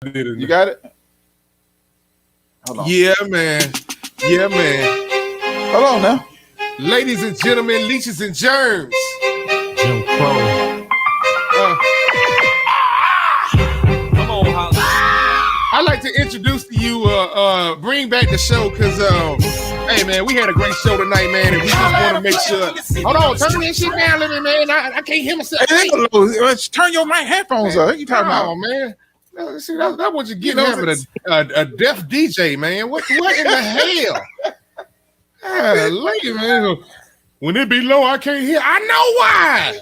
You got it? Hold on. Yeah, man. Yeah, man. Hold on now. Ladies and gentlemen, leeches and germs. Jim Crow. Come on, Holly. I'd like to introduce to you, bring back the show, because, hey, man, we had a great show tonight, man, and we just want to make sure. Hold on, turn that shit down, little man. I can't hear myself. Hey, turn your mic headphones up. What you talking about? Oh, man. See, that's what you get having a deaf DJ, man. What in the hell? Lady, man. When it be low, I can't hear. I know why.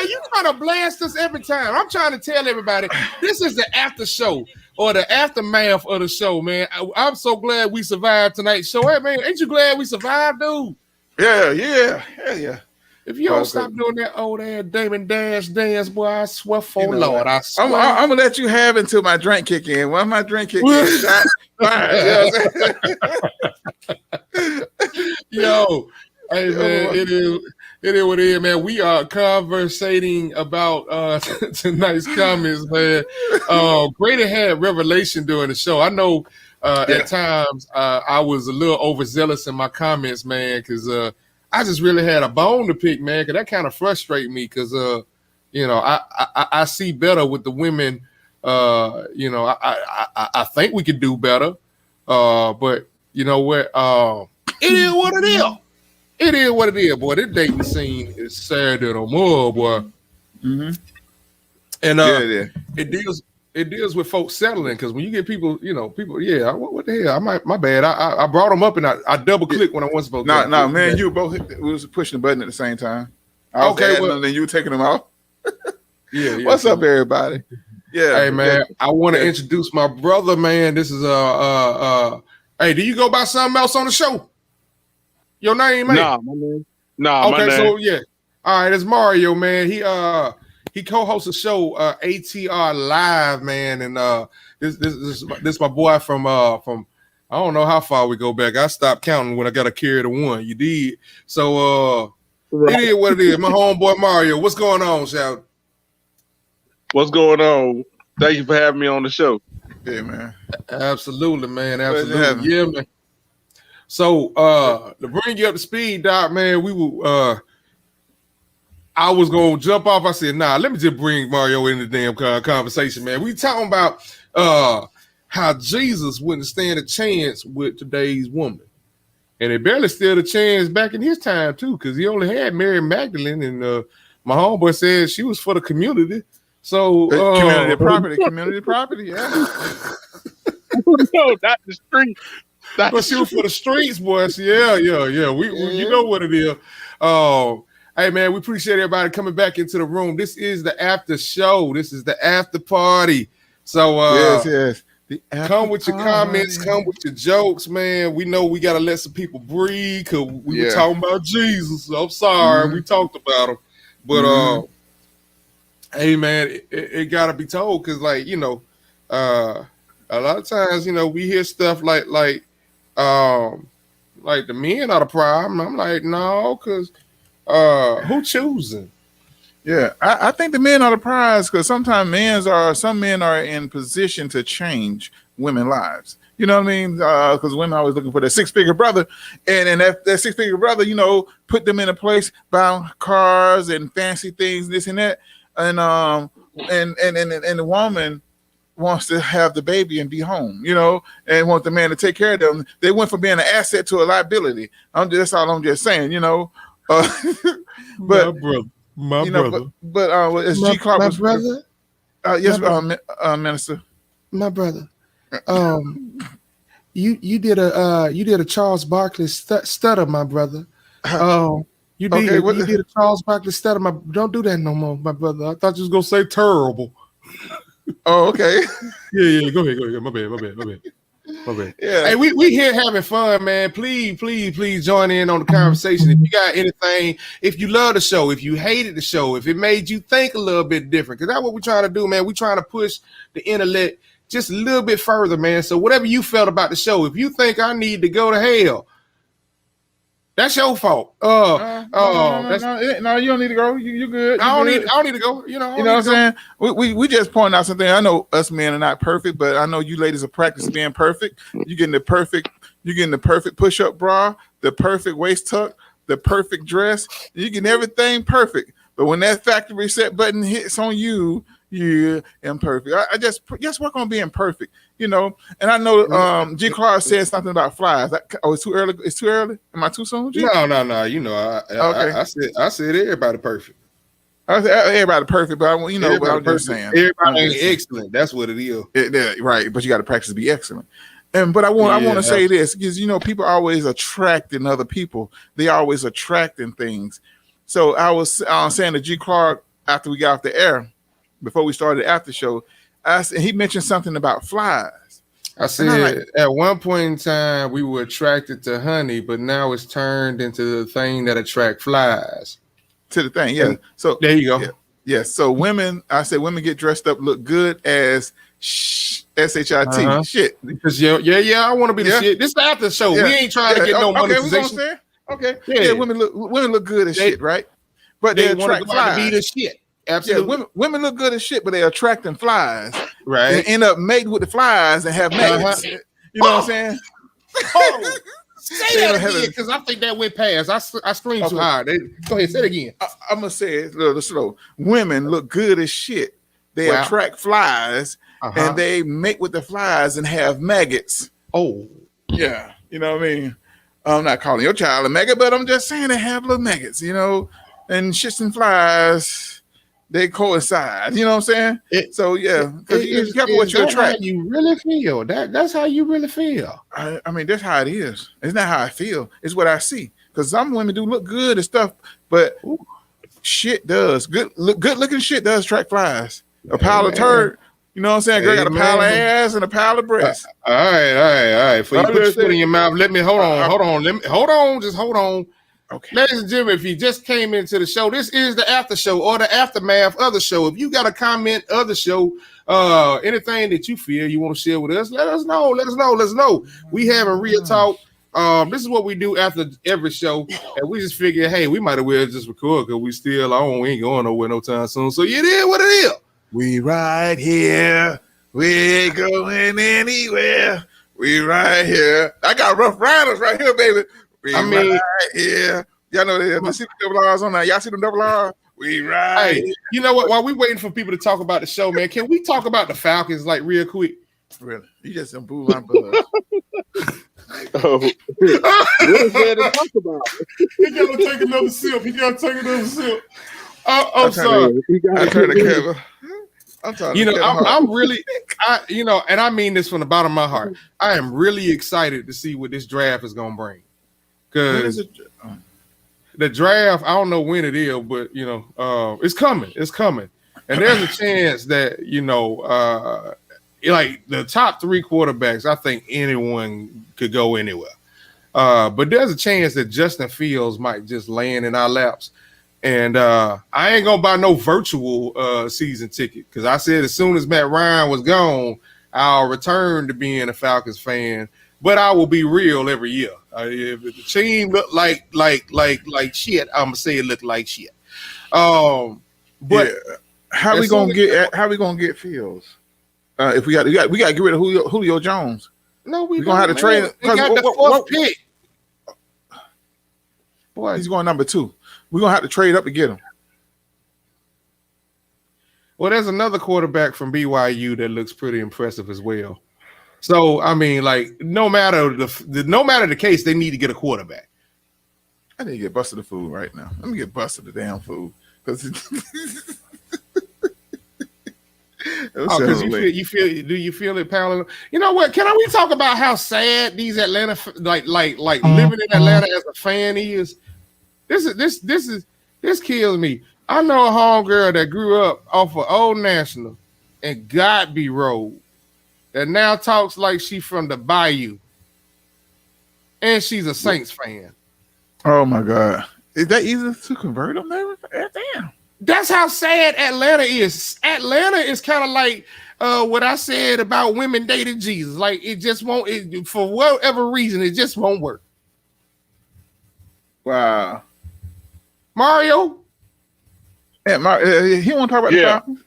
You trying to blast us every time. I'm trying to tell everybody this is the after show or the aftermath of the show, man. I'm so glad we survived tonight's show. Hey, man, ain't you glad we survived, dude? Yeah. If you don't stop doing that old ass Damon Dash dance, boy, I swear for Lord, I swear. I'm gonna let you have until my drink kick in. When my drink kick in, yo, hey man, it is what it is, man. We are conversating about tonight's comments, man. Grady had revelation during the show. I know at times I was a little overzealous in my comments, man, because I just really had a bone to pick, man, because that kind of frustrates me because, I see better with the women. I think we could do better. But you know what? It is what it is. It is what it is, boy. This dating scene is Saturday no more, boy. Mm-hmm. And it deals with folks settling, because when you get people, what the hell? My bad. I brought them up and I double clicked when I wasn't supposed to. No, man, you both we was pushing the button at the same time. I was adding them, and then you were taking them off. Yeah. What's up, everybody? Yeah. Hey, man, I want to introduce my brother, man. This is hey, do you go by something else on the show? Your name, man? Nah, my name. Okay, my name. so yeah. All right, it's Mario, man. He co-hosts a show, ATR Live, man, and this my boy from I don't know how far we go back. I stopped counting when I got a carry to one. You did. So it is what it is. My homeboy Mario. What's going on, shout? What's going on? Thank you for having me on the show. Yeah, man. Absolutely, man. Absolutely. Yeah, man. So to bring you up to speed, Doc, man, we will I was gonna jump off. I said, nah, let me just bring Mario into the damn conversation, man. We talking about how Jesus wouldn't stand a chance with today's woman. And it barely stood a chance back in his time, too, because he only had Mary Magdalene, and my homeboy said she was for the community. So community property, yeah. No, not the street. But she was for the streets, boys. Yeah. We you know what it is. Hey, man, we appreciate everybody coming back into the room. This is the after show. This is the after party. So yes. Come with your comments, come with your jokes, man. We know we got to let some people breathe because we were talking about Jesus. So I'm sorry. We talked about him. But, hey, man, it got to be told because, like, a lot of times, we hear stuff like the men are the problem. I'm like, no, because who choosing? Yeah, I think the men are the prize because sometimes some men are in position to change women's lives. You know what I mean? Because women are always looking for their six-figure brother, and that six-figure brother, put them in a place, buy cars and fancy things, this and that, and the woman wants to have the baby and be home, and want the man to take care of them. They went from being an asset to a liability. That's all I'm just saying, But my brother. But as G. Clark was, brother. Yes, Minister. My brother. You did a Charles Barkley stutter, my brother. You did a Charles Barkley stutter. Don't do that no more, my brother. I thought you was gonna say terrible. Oh, okay. Yeah. Go ahead. My bad. Yeah. Hey, we here having fun, man. Please join in on the conversation. If you got anything, if you love the show, if you hated the show, if it made you think a little bit different, because that's what we're trying to do, man. We're trying to push the intellect just a little bit further, man. So whatever you felt about the show, if you think I need to go to hell, That's your fault. No, you don't need to go. You good. I don't need to go. You know what I'm saying? We just point out something. I know us men are not perfect, but I know you ladies are practicing being perfect. You're getting the perfect push-up bra, the perfect waist tuck, the perfect dress. You getting everything perfect. But when that factory reset button hits on you, you're imperfect. I just work on being perfect, you know. And I know G. Clark said something about flies. It's too early. It's too early. Am I too soon? G? No. You know, I said everybody perfect. I said everybody perfect, but I'm just saying everybody ain't excellent. That's what it is. Right, but you got to practice to be excellent. But I want to say this because people are always attracting other people. They always attracting things. So I was saying to G. Clark after we got off the air, before we started the after show, he mentioned something about flies. I said at one point in time we were attracted to honey, but now it's turned into the thing that attract flies. To the thing, yeah. So there you go. Yeah. So women get dressed up, look good as SHIT shit. Because I want to be the shit. This is the after show. Yeah. We ain't trying to get no monetization. Okay. Yeah, women look good as shit, right? But they attract flies. To be the shit. Absolutely. Yeah, women look good as shit, but they're attracting flies. Right. And end up mating with the flies and have maggots. You know what I'm saying? Oh, say that again, because I think that went past. I screamed too hard. Go ahead, say it again. I'm going to say it a little slow. Women look good as shit. They attract flies, and they mate with the flies and have maggots. Oh. Yeah. You know what I mean? I'm not calling your child a maggot, but I'm just saying they have little maggots, you know, and shits and flies, they coincide. You know what I'm saying? So yeah, because you careful what you attract. How you really feel. That's how you really feel. I mean, that's how it is. It's not how I feel. It's what I see. Because some women do look good and stuff, but shit does good looking shit does attract flies. A pile of turd. You know what I'm saying? Girl got a pile of ass and a pile of breasts. All right. Before you put your foot in your mouth, let me hold on. Just hold on. Okay. Ladies and gentlemen, if you just came into the show, this is the after show or the aftermath of the show. If you got a comment of the show, anything that you feel you want to share with us, let us know. We having real talk. This is what we do after every show, and we just figure, hey, we might as well just record because we still on. We ain't going nowhere no time soon. So it is what it is. We right here. We ain't going anywhere. We right here. I got Rough Riders right here, baby. Right here. Y'all know they see the double R's on that. Y'all see the double R? We right. Hey, you know what? While we waiting for people to talk about the show, man, can we talk about the Falcons like real quick? Really? You just done blew my buzz. What is there to talk about? He gotta take another sip. I'm sorry. I turned the camera. I'm really, and I mean this from the bottom of my heart. I am really excited to see what this draft is gonna bring. Because the draft, I don't know when it is, but it's coming. It's coming, and there's a chance that like the top 3 quarterbacks, I think anyone could go anywhere. But there's a chance that Justin Fields might just land in our laps. And I ain't gonna buy no virtual season ticket because I said as soon as Matt Ryan was gone, I'll return to being a Falcons fan. But I will be real every year. If the team look like shit, I'm gonna say it looked like shit. But how we gonna get Fields? If we got to get rid of Julio Jones. No, we're gonna have to trade. We got the 4th pick. Boy, he's going number 2. We're gonna have to trade up to get him. Well, there's another quarterback from BYU that looks pretty impressive as well. So I mean, like, no matter the case, they need to get a quarterback. I need to get busted the food right now. Let me get busted the damn food because do you feel it, Paolo? You know what? Can we talk about how sad these Atlanta like living in Atlanta as a fan is? This kills me. I know a homegirl that grew up off of Old National and Godby Road that now talks like she from the Bayou. And she's a Saints fan. Oh my God. Is that easy to convert them there? Damn. That's how sad Atlanta is. Atlanta is kind of like what I said about women dating Jesus. Like, it just won't, for whatever reason, it just won't work. Wow. Mario. Yeah, he want to talk about the Falcons?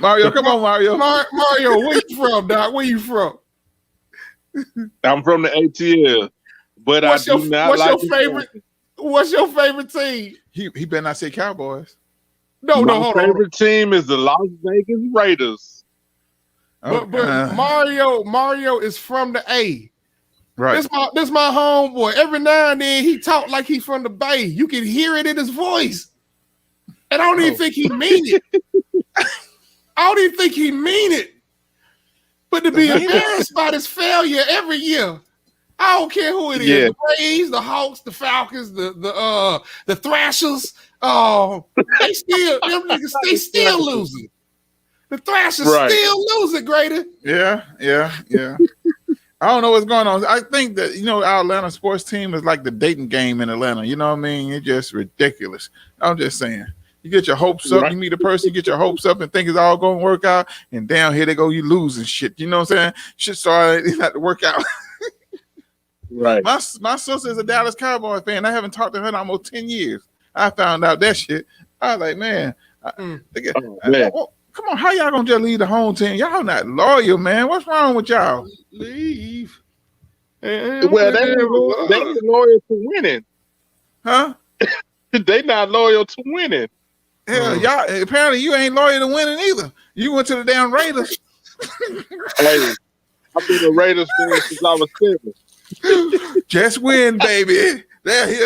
Mario, come on, Mario. Mario, where you from, Doc? Where you from? I'm from the ATL, but I do not like your favorite. What's your favorite team? He better not say Cowboys. My favorite team is the Las Vegas Raiders. But Mario is from the A. Right. This my homeboy. Every now and then he talk like he's from the Bay. You can hear it in his voice. And I don't even think he mean it. I don't even think he mean it. But to be embarrassed by this failure every year, I don't care who it is. The Braves, the Hawks, the Falcons, the Thrashers. They still losing. The Thrashers still losing, Grady. Yeah. I don't know what's going on. I think that, our Atlanta sports team is like the dating game in Atlanta. You know what I mean? It's just ridiculous. I'm just saying. You get your hopes up, you meet a person, you get your hopes up and think it's all going to work out. And down here they go, you losing shit. You know what I'm saying? Shit started not to work out. Right. My sister is a Dallas Cowboy fan. I haven't talked to her in almost 10 years. I found out that shit. I was like, man. Come on, how y'all gonna just leave the home team? Y'all not loyal, man. What's wrong with y'all? Leave. Well, they loyal to winning. Huh? They not loyal to winning. Hell, y'all, apparently you ain't loyal to winning either. You went to the damn Raiders. Hey, I've been a Raiders fan since I was 7. Just win, baby. Hey,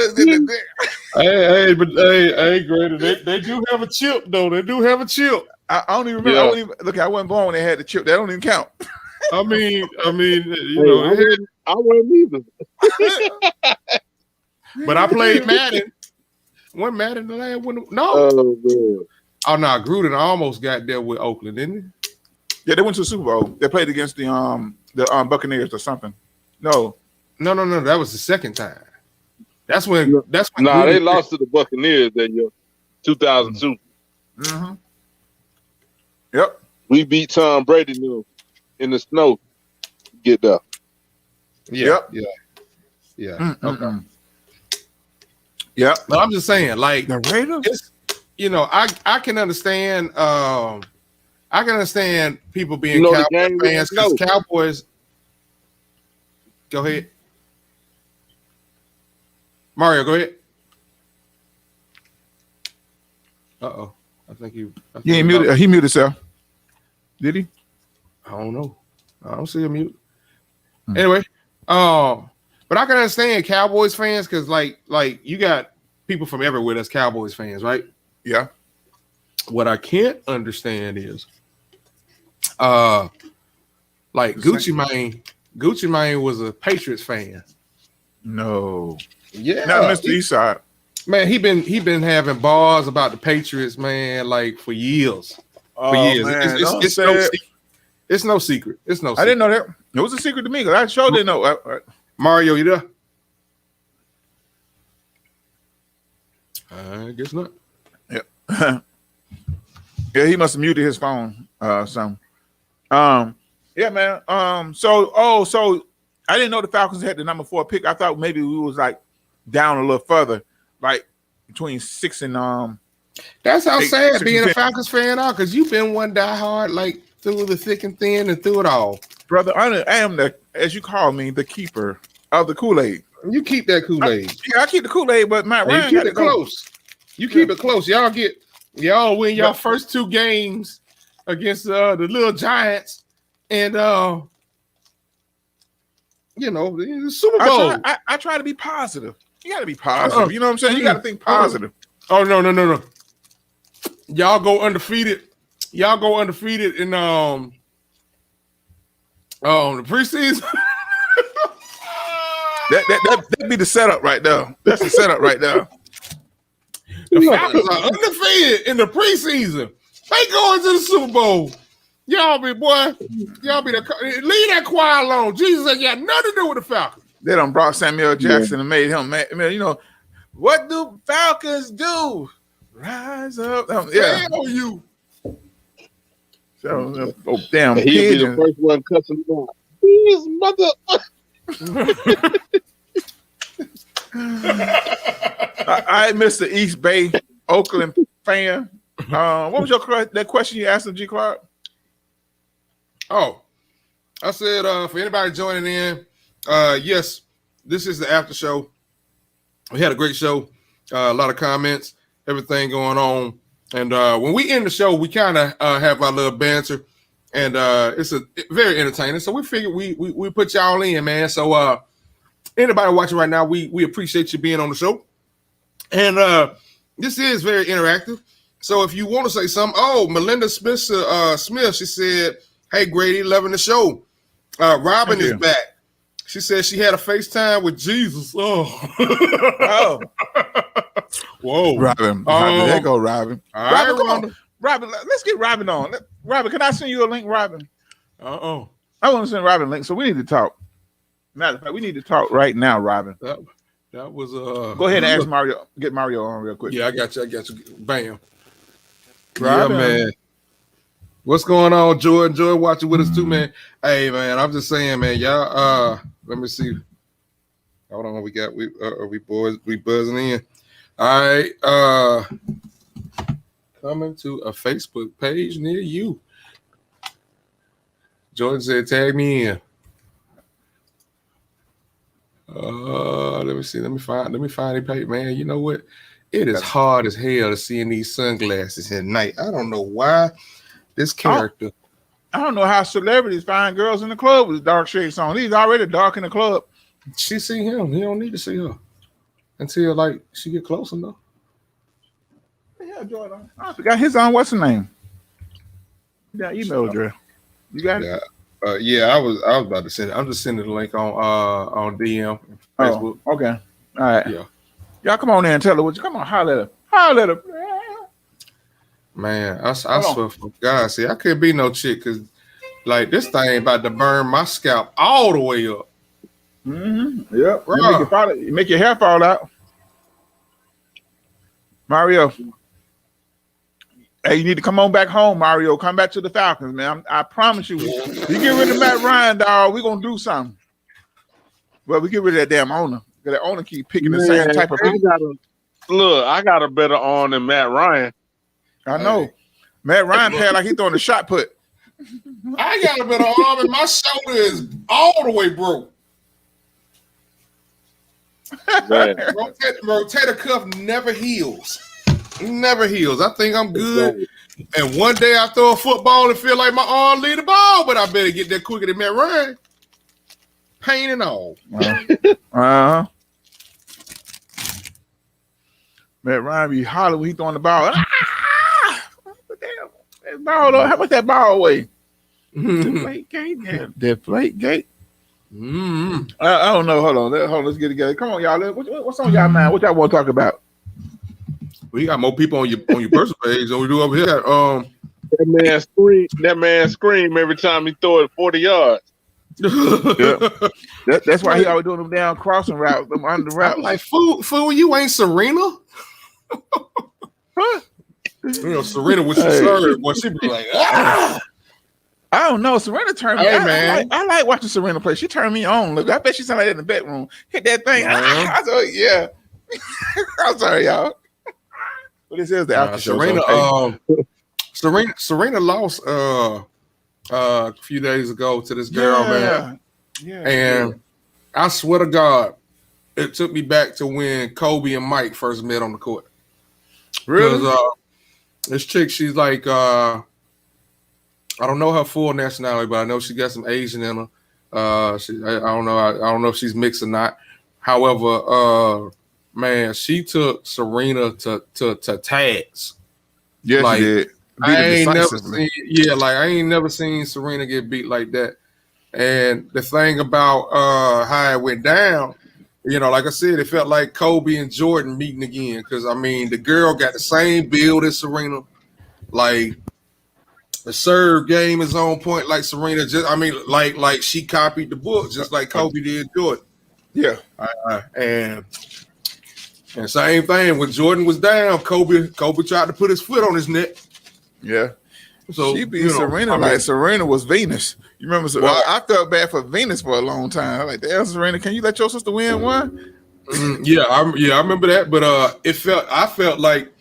Grady, they do have a chip, though. They do have a chip. I don't even remember. I wasn't born when they had the chip. That don't even count. I mean, I wasn't either. But I played Madden. When Madden the last one? No. Oh no, Gruden almost got there with Oakland, didn't he? Yeah, they went to the Super Bowl. They played against the Buccaneers or something. No. That was the second time. That's when. No, they lost to the Buccaneers that year, 2002. Mm-hmm. Yep. We beat Tom Brady in the snow. Get there. Yeah. Okay. Yeah. But I'm just saying, like the Raiders. I can understand. I can understand people being Cowboys fans because Cowboys. Go ahead, Mario. Go ahead. I think he ain't muted. He muted himself. Did he? I don't know. I don't see him mute. Anyway, but I can understand Cowboys fans because like you got people from everywhere that's Cowboys fans, right? Yeah. What I can't understand is, like Gucci Mane was a Patriots fan. No. Yeah. Not Mr. Eastside. Man, he been having bars about the Patriots, man, like for years. Man, it's no secret. It's no secret. I didn't know that. It was a secret to me because I sure didn't know. Mario, you there? I guess not. Yeah. Yeah, he must have muted his phone. Yeah, man. So I didn't know the Falcons had the number 4 pick. I thought maybe we was like down a little further, like between 6 and That's how sad being a Falcons fan are, because you've been one diehard like through the thick and thin and through it all. Brother, I am the, as you call me, the keeper of the Kool-Aid. You keep that Kool-Aid. I keep the Kool-Aid, but Matt Ryan keep it close. You keep it close. Y'all win y'all first 2 games against the little Giants and the Super Bowl. I try to be positive. You got to be positive. You know what I'm saying? You got to think positive. Oh no. Y'all go undefeated. Y'all go undefeated in the preseason. That'd be the setup right there. That's the setup right there. The Falcons are undefeated in the preseason. They go into the Super Bowl. Y'all be leave that choir alone. Jesus ain't got nothing to do with the Falcons. They done brought Samuel Jackson and made him mad. You know, what do Falcons do? Rise up. Hell you. So, damn. He'll be the first one cussing out. These mother. All right, Mr. East Bay, Oakland fan. What was that question you asked him, G. Clark? Oh, I said for anybody joining in, yes, this is the after show. We had a great show, a lot of comments, everything going on. And when we end the show, we kind of have our little banter, and it's very entertaining. So we figured we put y'all in, man. So anybody watching right now, we appreciate you being on the show. And this is very interactive. So if you want to say something, Melinda Smith, she said, "Hey Grady, loving the show." Robin is back. She said she had a FaceTime with Jesus. Oh. Whoa. Robin. There go Robin. All right, Robin, Robin, let's get Robin on. Robin, can I send you a link, Robin? I want to send Robin a link, so we need to talk. Matter of fact, we need to talk right now, Robin. That was Go ahead and ask Mario. Get Mario on real quick. Yeah, I got you. Bam. Robin. Yeah, man. What's going on, Jordan? Jordan watching with us too, man. Hey, man, I'm just saying, man, y'all. Let me see. Hold on, we buzzing in. All right, coming to a Facebook page near you. Jordan said, "Tag me in." Let me see. Let me find the page, man. You know what? It is hard as hell to see in these sunglasses at night. I don't know why. This character. I don't know how celebrities find girls in the club with dark shades on. He's already dark in the club. She see him. He don't need to see her until like she get close enough. Yeah, Jordan. I forgot his on. What's the name? Yeah, email address. You got it. Yeah. I was about to send it. I'm just sending the link on DM Facebook. Oh, okay. All right. Yeah. Y'all come on there and tell her what you come on. Holler at her. Man, I swear for God, see, I couldn't be no chick because like this thing about to burn my scalp all the way up. Mm-hmm. Yep. Make your hair fall out. Mario. Hey, you need to come on back home, Mario. Come back to the Falcons, man. I promise you. You get rid of Matt Ryan, dog, we're gonna do something. Well, we get rid of that damn owner. Because that owner keep picking the same type of people. I got a better arm than Matt Ryan. I know. Hey. Matt Ryan played like he throwing a shot put. I got a better arm and my shoulder is all the way broke. Rotator cuff never heals. Never heals. I think I'm good. And one day I throw a football and feel like my arm lead the ball, but I better get there quicker than Matt Ryan. Pain and all. Matt Ryan be hollering when he throwing the ball. Damn, ball, how much that ball weigh? Deflate gate. Mm-hmm. I don't know. Hold on. Let's get together. Come on, y'all. What's on y'all mind? What y'all want to talk about? Well, you got more people on your personal page than we do over here. That man scream every time he throw it 40 yards. Yeah. That's why he always doing them down crossing routes, them under routes. I'm like, fool, you ain't Serena. Huh? You know, Serena when she served, when she be like, ah. I don't know. Serena turned me on. Man. I like watching Serena play. She turned me on. Look, I bet she sounded like that in the bedroom. Hit that thing. I thought, yeah. I'm sorry, y'all. But this is the after show. Serena lost a few days ago to this girl, man. Yeah. And I swear to God, it took me back to when Kobe and Mike first met on the court. Really? This chick, she's like, I don't know her full nationality, but I know she got some Asian in her. I don't know if she's mixed or not. However, man, she took Serena to tags. Yes, like, she did. I ain't never seen Serena get beat like that. And the thing about how it went down, you know, like I said, it felt like Kobe and Jordan meeting again. Because I mean, the girl got the same build as Serena. Like the serve game is on point, like Serena. Like she copied the book, just like Kobe did Jordan. Yeah, and same thing when Jordan was down, Kobe tried to put his foot on his neck. Yeah, So she be Serena like Serena was Venus. You remember? I felt bad for Venus for a long time. Like, damn, Serena, can you let your sister win one? Yeah, I remember that. But I felt like,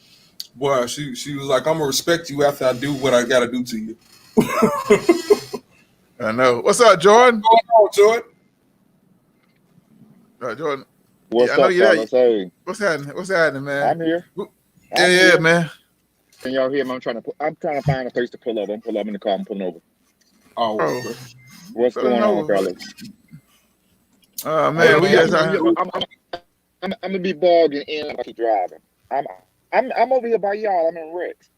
boy, she was like, I'm gonna respect you after I do what I gotta do to you. I know. What's up, Jordan? What's going on, Jordan? Jordan. What's up, fellas? Hey. What's happening, man? I'm here. Yeah, man. Can y'all hear me? I'm trying to find a place to pull over. I'm pulling up in the car. I'm pulling over. Oh. What's going on, fellas? Man, I'm gonna be bogging in if I keep driving. I'm over here by y'all. I'm in Rex.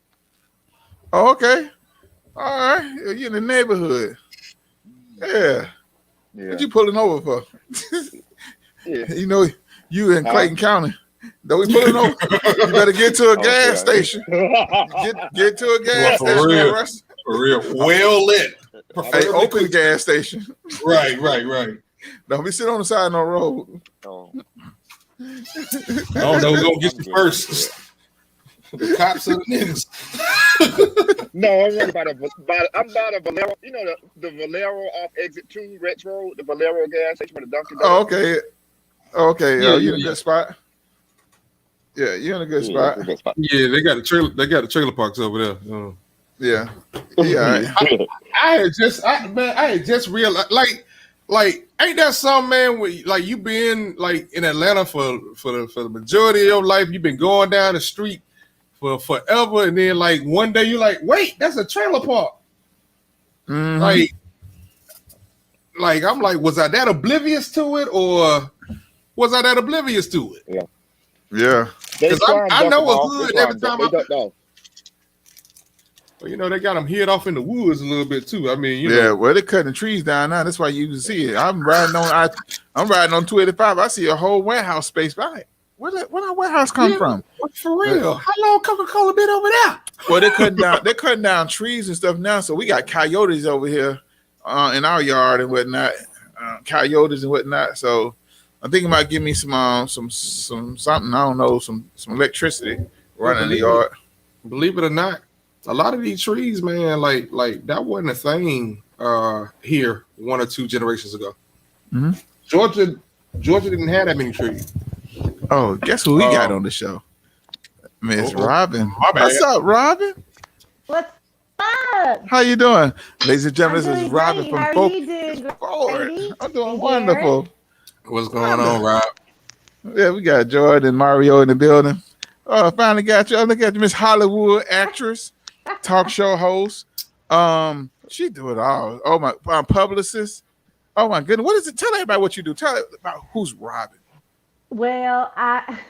Oh, okay. All right. You're in the neighborhood. Yeah. What you pulling over for? Yeah. You know, you in Clayton County. Don't we pulling over? You better get to a gas station. Get to a gas station. For real. Well lit. Hey, open the gas station. Right. Don't be sitting on the side of no road. Oh. I don't know who's gonna get you first. The cops and the niggas. No, I'm worried about a Valero. You know the Valero off exit 2 Rex Road, the Valero gas station for the Dunkin'. Oh, okay. Yeah, you're in a good spot. Yeah, you're in a good spot. Yeah, they got the trailer parks over there. Yeah. I had just realized, like, ain't that something, man? Where, like, you been like in Atlanta for the majority of your life, you've been going down the street for forever, and then like one day you're like, wait, that's a trailer park. Mm-hmm. Like I'm like, was I that oblivious to it, or was I that oblivious to it? Yeah. Because I know a hood every time Well, you know, they got them hid off in the woods a little bit too. I mean, you know. Well, they're cutting the trees down now. That's why you can see it. I'm riding on 285. I see a whole warehouse space. Right? Where that warehouse come from? For real? How long Coca-Cola been over there? Well, they're cutting down trees and stuff now. So we got coyotes over here in our yard and whatnot. Coyotes and whatnot. So I'm thinking about giving me some something. I don't know, some electricity running in the yard. Believe it or not, a lot of these trees, man, like that wasn't a thing here 1 or 2 generations ago. Mm-hmm. Georgia didn't have that many trees. Oh, guess who we got on the show? Miss Robin. What's up, Robin? What's up? How you doing? Ladies and gentlemen, this is Robin from How are you doing, Forward. I'm doing wonderful. What's going on, Rob? Yeah, we got Jordan and Mario in the building. Oh, I finally got you. Look at you, Miss Hollywood actress, talk show host. She do it all. Oh, my publicist. Oh my goodness. What is it? Tell everybody what you do. Tell about who's Robin. Well,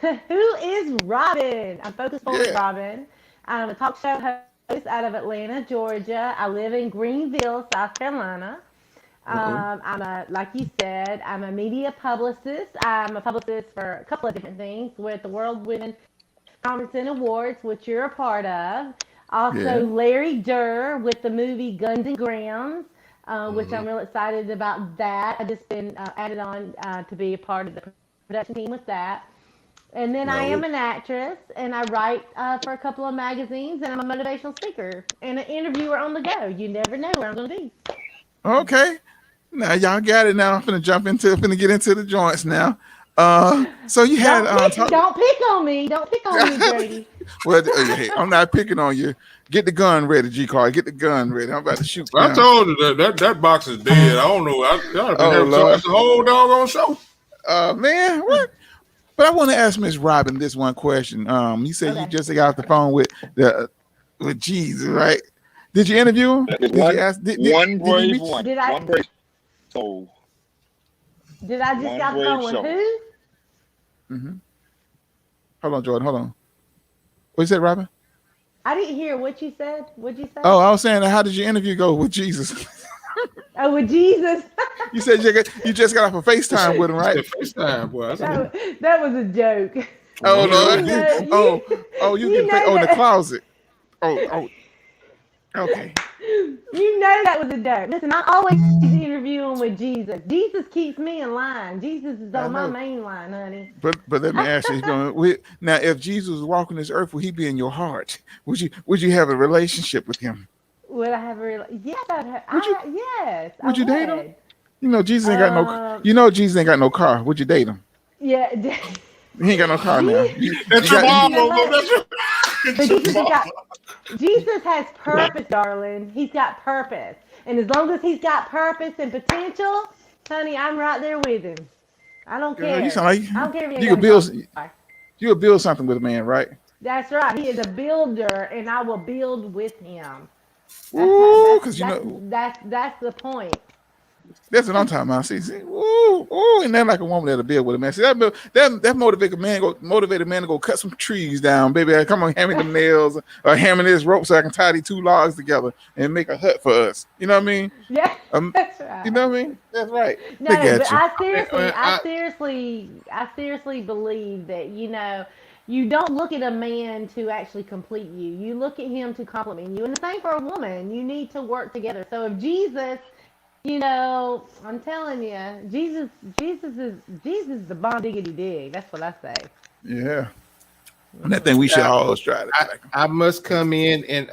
who is Robin? I'm focused on Robin. I'm a talk show host out of Atlanta, Georgia. I live in Greenville, South Carolina. Like you said, I'm a media publicist. I'm a publicist for a couple of different things with the World-winning Conference and Awards, which you're a part of. Also, Larry Durr with the movie Guns and Grams, which I'm real excited about that. I've just been added on to be a part of the production team with that. And then I am an actress, and I write for a couple of magazines, and I'm a motivational speaker and an interviewer on the go. You never know where I'm going to be. Okay. Now y'all got it. Now I'm finna get into the joints now. So you had don't pick on me. Don't pick on me, Brady. Well, hey, I'm not picking on you. Get the gun ready, G-Card. Get the gun ready. I'm about to shoot. I told you that box is dead. I don't know. Y'all been here the whole doggone show. Man, what? But I want to ask Miss Robin this one question. You said you just got off the phone with Jesus, right? Did you interview him? Did you ask? One brave soul. Did I just get off the phone with who? Mm-hmm. Hold on, Jordan. Hold on. What you said, Robin? I didn't hear what you said. What'd you say? Oh, I was saying, how did your interview go with Jesus? Oh, with Jesus. You said you just got off a FaceTime with him, right? FaceTime, boy. That was a joke. Oh, no. You can pay in the closet. Oh. Okay. You know that was a joke. Listen, I always interviewing with Jesus. Jesus keeps me in line. Jesus is on my main line, honey. But let me ask you, now if Jesus was walking this earth, would he be in your heart? Would you have a relationship with him? Would I have a real? Yes, yes. Would you date him? Would. You know, Jesus ain't got no. You know, Jesus ain't got no car. Would you date him? Yeah. He ain't got no car now. That's your mom. Jesus has purpose, darling. He's got purpose, and as long as he's got purpose and potential, honey, I'm right there with him. I don't care. You sound like I don't care if you could build. You would build something with a man, right? That's right. He is a builder, and I will build with him. Because you know that's the point. That's what I'm talking about. See, and then like a woman that'll build with a man. See, that motivate a man to go cut some trees down, baby. Come on, hand me them nails or hand me this rope so I can tie these two logs together and make a hut for us. You know what I mean? Yeah, that's right. You know what I mean? That's right. No, but I seriously believe that you don't look at a man to actually complete you. You look at him to complement you, and the same for a woman. You need to work together. So if Jesus, I'm telling you, Jesus is the bomb diggity dig. That's what I say. Yeah. And I think we should all try to. I must come in and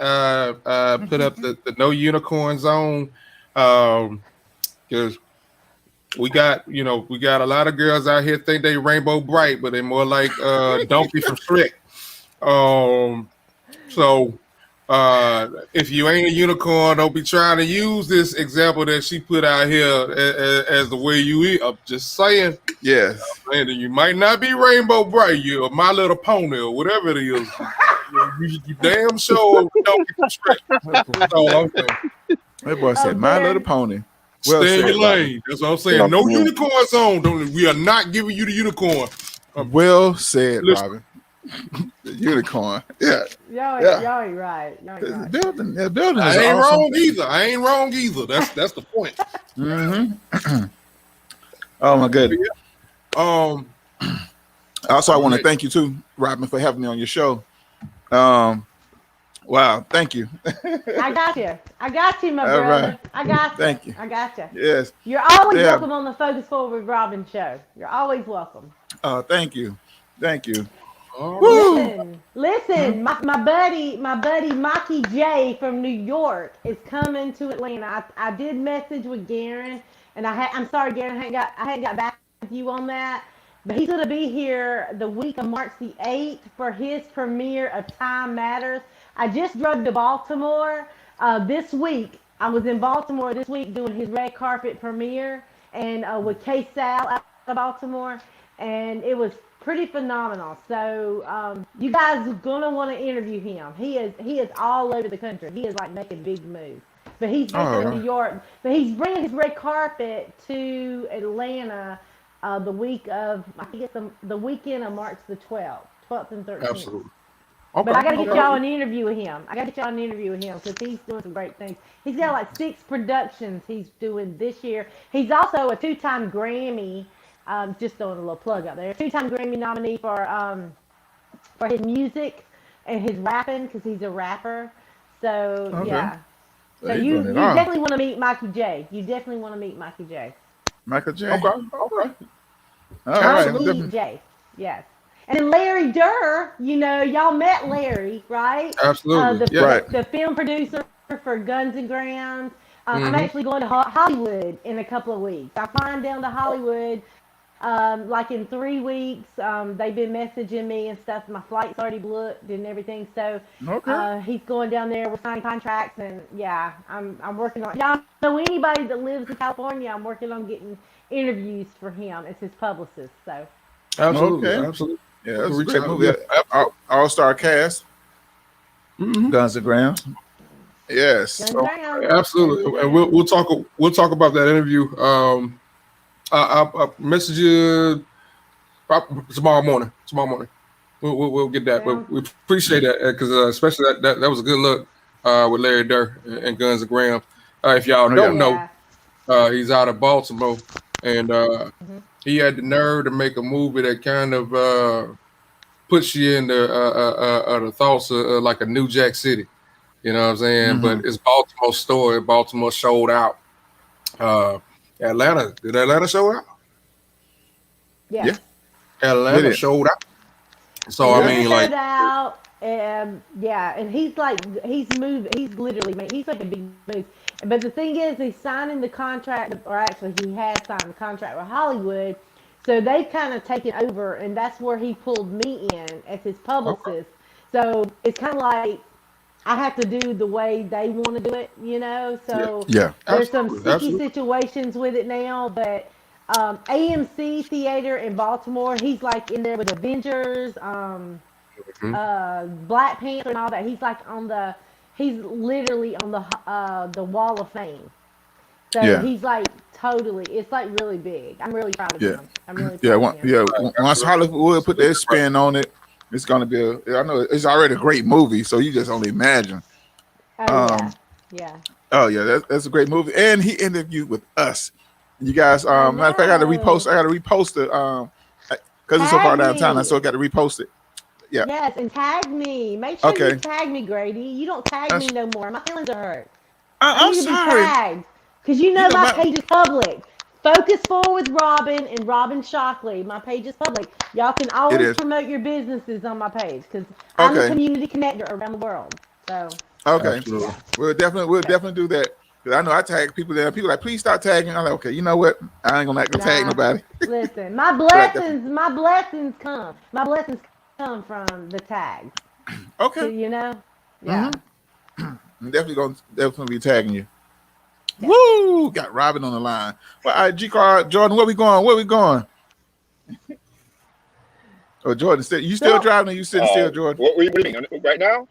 put up the no unicorn zone, because we got a lot of girls out here think they rainbow bright, but they're more like Donkey from Shrek. So if you ain't a unicorn, don't be trying to use this example that she put out here as the way you eat. I'm just saying. Yes. And you might not be rainbow bright, you're My Little Pony or whatever it is. you damn sure Donkey from Shrek. That's all I'm saying. That boy said My Little Pony. Well, stay in your lane. That's what I'm saying. No unicorn zone. We are not giving you the unicorn. Well said, Robin. The unicorn. Yeah. Y'all ain't right. Building is I ain't awesome. wrong either. That's the point. Mm-hmm. Oh my goodness. Also, I want to thank you too, Robin, for having me on your show. Wow, thank you. I got you, my brother. Right. I got you. Thank you. I got you. Yes. You're always welcome on the Focus Forward with Robin show. You're always welcome. Thank you. Listen, my buddy Maki J from New York is coming to Atlanta. I did message with Garen, and I'm sorry, Garen, I hadn't got back with you on that. But he's gonna be here the week of March the 8th for his premiere of Time Matters. I just drove to Baltimore this week. I was in Baltimore this week doing his red carpet premiere and with K Sal out of Baltimore, and it was pretty phenomenal. So you guys are gonna want to interview him. He is all over the country. He is like making big moves. But he's from New York. But he's bringing his red carpet to Atlanta the week of, I think it's the weekend of March the 12th and 13th. Absolutely. Okay, but I got to get y'all an interview with him. Because he's doing some great things. He's got like 6 productions he's doing this year. He's also a 2-time Grammy. Just throwing a little plug out there. 2-time Grammy nominee for his music and his rapping, because he's a rapper. So yeah. So you definitely want to meet Mikey J. Michael J. Okay. All right. Mikey J. Yes. And then Larry Durr, y'all met Larry, right? Absolutely. The film producer for Guns and Grounds. I'm actually going to Hollywood in a couple of weeks. I'm flying down to Hollywood like in 3 weeks. They've been messaging me and stuff. My flight's already booked and everything. So he's going down there. We're signing contracts, and yeah, I'm working on. Y'all know anybody that lives in California? I'm working on getting interviews for him. It's his publicist. So absolutely. Yeah, that's a great movie. All-star cast. Mm-hmm. Guns and Grounds. Yes. Absolutely. And we'll talk about that interview. I'll message you tomorrow morning. We'll get that. But we appreciate that because especially that was a good look with Larry Durr and Guns and Graham. If y'all don't know, he's out of Baltimore, and he had the nerve to make a movie that kind of puts you in the thoughts of like a New Jack City. You know what I'm saying? Mm-hmm. But it's Baltimore's story. Baltimore showed out. Atlanta, did Atlanta show out? Yeah. Atlanta showed out. So I mean, like, Yeah, and he's like he's moving. He's literally he's like a big move. But the thing is, he's signing the contract, or actually, he has signed the contract with Hollywood. So they've kind of taken over, and that's where he pulled me in as his publicist. So it's kind of like I have to do the way they want to do it, you know. So Yeah. there's some Absolutely. sticky Absolutely. situations with it now, but AMC Theater in Baltimore, he's like in there with Avengers, Black Panther, and all that. He's like he's literally on the Wall of Fame. So Yeah. he's like totally, it's like really big. I'm really proud of Yeah. him. I'm really Yeah. proud of him. Once Hollywood put their spin on it, it's gonna be. I know it's already a great movie, so you just only imagine. Oh Um. yeah. Oh yeah, that's a great movie, and he interviewed with us. You guys, I matter of fact, I got to repost. know. I got to repost it. Because it's so far Tag downtown, so I me. got to repost it. Yeah. Yes, and tag me. Make sure you Okay. tag me, Grady. You don't tag me That's, no more. My feelings are hurt. I I'm need to be sorry. tagged. Because you You know know my my. page is public. Focus Forward with Robin and Robin Shockley. My page is public. Y'all can It always is promote your businesses on my page because I'm the okay. community connector around the world. So, Okay. Absolutely. yeah. We'll definitely do that. Because I know I tag people there. People are like, please stop tagging. I'm like, okay, you know what? I ain't gonna have to tag Nah, nobody. listen. My But I definitely. blessings, my blessings come. My blessings come from the tags. So, Okay. you know? Mm-hmm. Yeah. I'm definitely be tagging you. Yeah. Woo! Got Robin on the line. Well, all right, G Card, Jordan, where we going? Where we going? Oh, Jordan, you still So, driving? Or you sitting still, Jordan? What do you mean? Right now?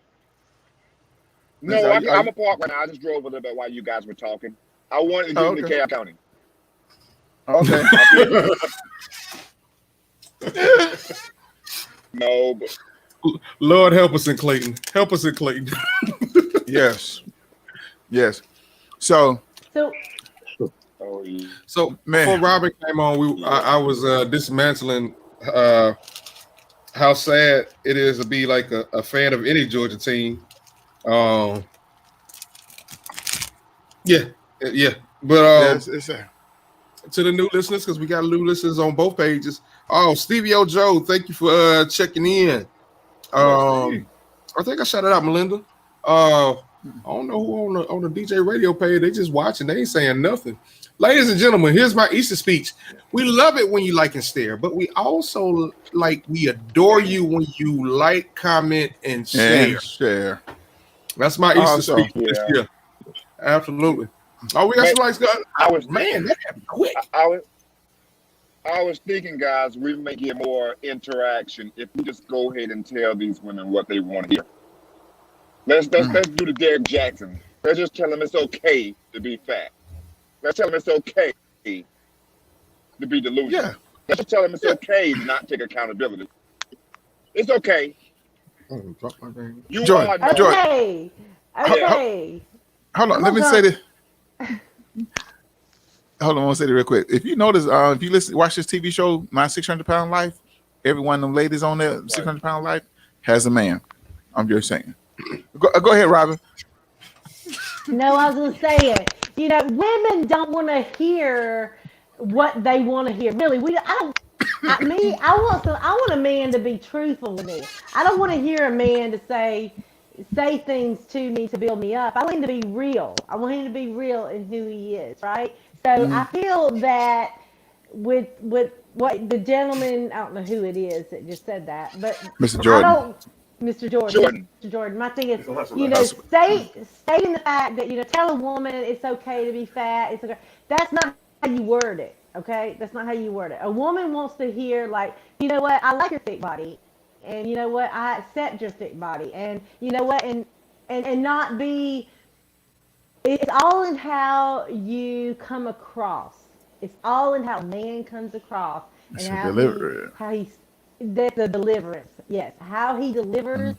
No, Are I'm you, a park right now. I just drove a little bit while you guys were talking. I wanted to get oh, into okay. DeKalb County. Okay. No, but Lord help us in Clayton. Help us in Clayton. Yes. Yes. So, so oh, yeah. So man. before Robin came on, I was dismantling how sad it is to be like a fan of any Georgia team. Yeah. But It's to the new listeners, because we got new listeners on both pages. Oh, Stevie O Joe, thank you for checking in. I think I shouted out Melinda. I don't know who on the DJ radio page. They just watching. They ain't saying nothing. Ladies and gentlemen, here's my Easter speech. We love it when you like and stare, but we also we adore you when you like, comment, and share. That's my Easter speech this year. Absolutely. Oh, we got some likes. Man, that happened quick. I was thinking, guys, we may get more interaction if we just go ahead and tell these women what they want to hear. Let's do the Derek Jackson. Let's just tell them it's okay to be fat. Let's tell them it's okay to be delusional. Yeah. Let's just tell them it's okay to not take accountability. It's okay. You Jordan, are okay. Okay. Hold on. Let me say this. Hold on. I want to say this real quick. If you notice, if you watch this TV show, My 600-Pound Life, every one of them ladies on there, 600-Pound Life, has a man. I'm just saying. Go ahead, Robin. No, I was gonna say it. You know, women don't want to hear what they want to hear. Really, I want a man to be truthful with me. I don't want to hear a man to say things to me to build me up. I want him to be real. I want him to be real in who he is, right? So I feel that with what the gentleman, I don't know who it is that just said that, but Mr. Jordan. Mr. Jordan. Mr. Jordan. My thing is, stating the fact that, tell a woman it's okay to be fat. It's okay. That's not how you word it. Okay, that's not how you word it. A woman wants to hear you know what, I like your thick body, and you know what, I accept your thick body, and you know what, and not be. It's all in how you come across. It's all in how a man comes across and how he's. That's the deliverance. Yes, how he delivers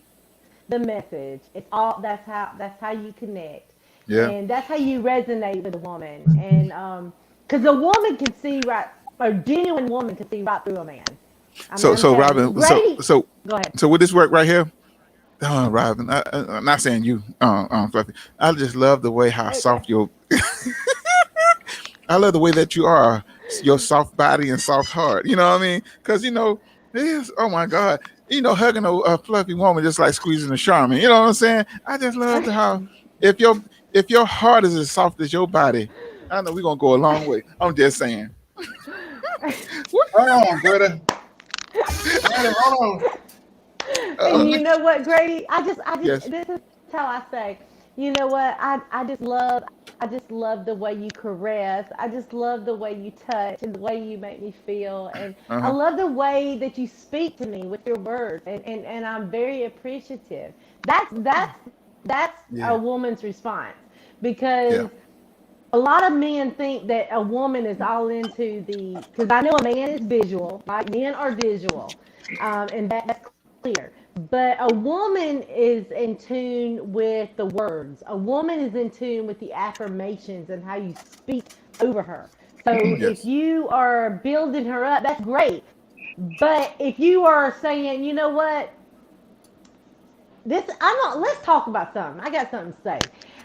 the message. It's all. That's how you connect. Yeah. And that's how you resonate with a woman. And because a woman can see right, a genuine woman can see right through a man. So Robin, Grady, so go ahead. So with this work right here, Robin, I'm not saying you, Fluffy. I just love the way how soft your. I love the way that you are, your soft body and soft heart. You know what I mean? Because yes, oh my God, hugging a fluffy woman just like squeezing a Charmin. You know what I'm saying? I just love how if your heart is as soft as your body, I know we're gonna go a long way. I'm just saying. Hold on, brother. Hold on. And you know what, Grady? Yes. This is how I say, you know what? I just love the way you caress. I just love the way you touch and the way you make me feel. And I love the way that you speak to me with your words. And I'm very appreciative. That's a woman's response because a lot of men think that a woman is all into because I know a man is visual, right? Men are visual, and that's clear. But a woman is in tune with the words. A woman is in tune with the affirmations and how you speak over her. So if you are building her up, that's great. But if you are saying, you know what, let's talk about something. I got something to say.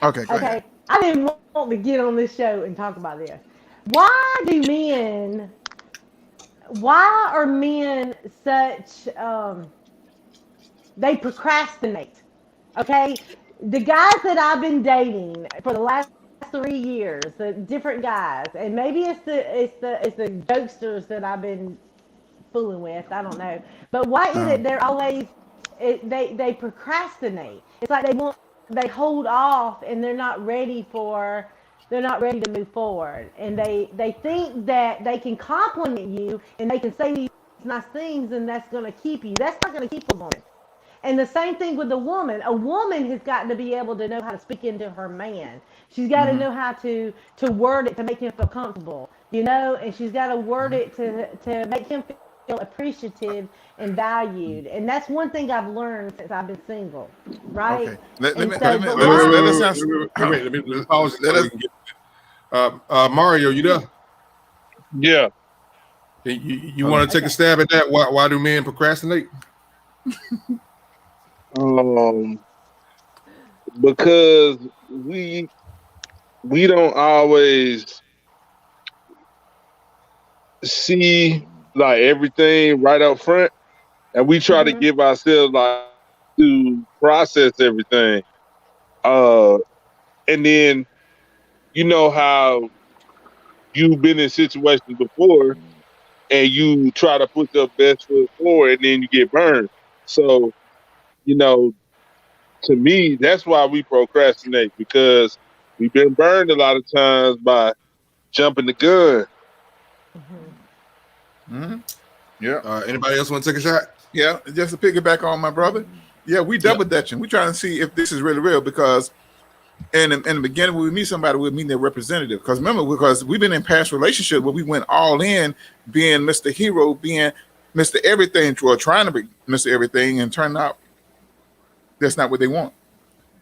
Okay, go ahead. Okay. I didn't want to get on this show and talk about this. Why do men why are men such they procrastinate? Okay? The guys that I've been dating for the last 3 years, the different guys, and maybe it's the jokesters that I've been fooling with. I don't know. But why is it they're always they procrastinate? It's like they hold off and they're not ready to move forward, and they think that they can compliment you and they can say these nice things and that's going to keep you. That's not going to keep a woman. And the same thing with a woman. A woman has got to be able to know how to speak into her man. She's got to know how to word it to make him feel comfortable, and she's got to word it to make him feel appreciative and valued. And that's one thing I've learned since I've been single, right? Okay. Let me pause. Mario, you there? Yeah. You want to take a stab at that? Why do men procrastinate? Because we don't always see like everything right up front, and we try to give ourselves like to process everything. And then you know how you've been in situations before, and you try to put your best foot forward, and then you get burned. So, to me, that's why we procrastinate, because we've been burned a lot of times by jumping the gun. Yeah. Anybody else want to take a shot? Yeah. Just to piggyback on my brother. Yeah, we double dutching. We trying to see if this is really real, because in the beginning when we meet somebody, we're meeting their representative. Because remember, because we've been in past relationships where we went all in, being Mr. Hero, being Mr. Everything, or trying to be Mr. Everything, and turned out that's not what they want.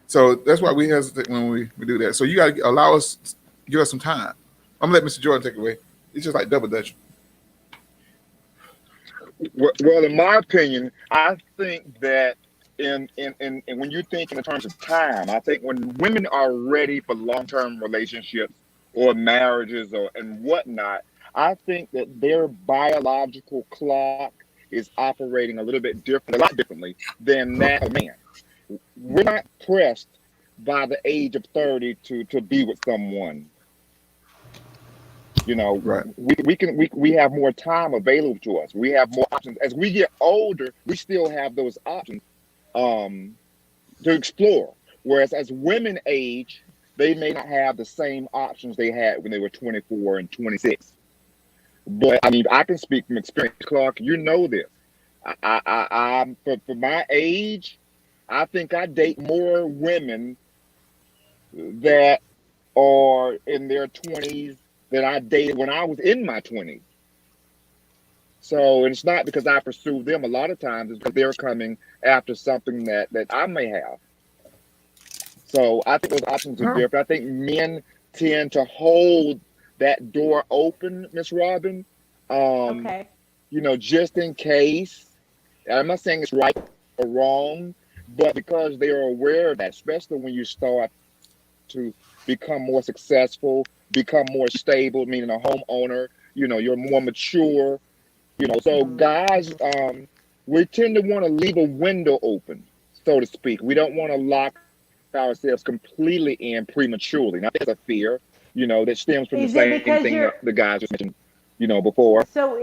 So that's why we hesitate when we do that. So you got to give us some time. I'm gonna let Mr. Jordan take it away. It's just like double dutching. Well, in my opinion, I think that in when you think in terms of time, I think when women are ready for long-term relationships or marriages and whatnot, I think that their biological clock is operating a lot differently than that of man. We're not pressed by the age of 30 to be with someone. Right. We have more time available to us. We have more options. As we get older, we still have those options to explore. Whereas as women age, they may not have the same options they had when they were 24 and 26. But I mean, I can speak from experience, Clark. You know this. I'm for my age, I think I date more women that are in their 20s than I dated when I was in my 20s. So it's not because I pursue them. A lot of times it's because they're coming after something that I may have. So I think those options are different. I think men tend to hold that door open, Miss Robin. Okay. Just in case. I'm not saying it's right or wrong, but because they are aware of that, especially when you start to become more successful, become more stable, meaning a homeowner, you're more mature, so guys we tend to want to leave a window open, so to speak. We don't want to lock ourselves completely in prematurely. Now, there's a fear, that stems from the same thing the guys just mentioned, before. So,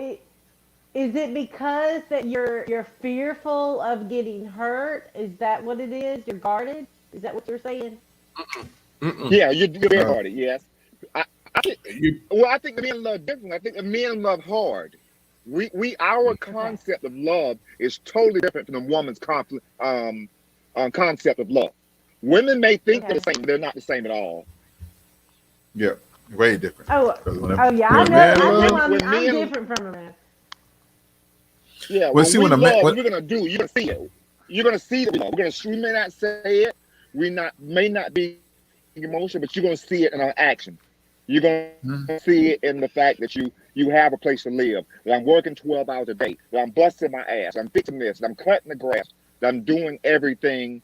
is it because that you're fearful of getting hurt? Is that what it is? You're guarded? Is that what you're saying? Yeah, you're very guarded. Yes. I think the men love differently. I think the men love hard. Our concept of love is totally different from the woman's concept of love. Women may think they're the same, they're not the same at all. Yeah, way different. Yeah, I know I'm different from a man. Yeah, we're gonna do, you're gonna see it. You're gonna see the love. We may not say it, may not be emotional, but you're gonna see it in our action. You're gonna see it in the fact that you have a place to live. That I'm working 12 hours a day. That I'm busting my ass. I'm fixing this. That I'm cutting the grass. That I'm doing everything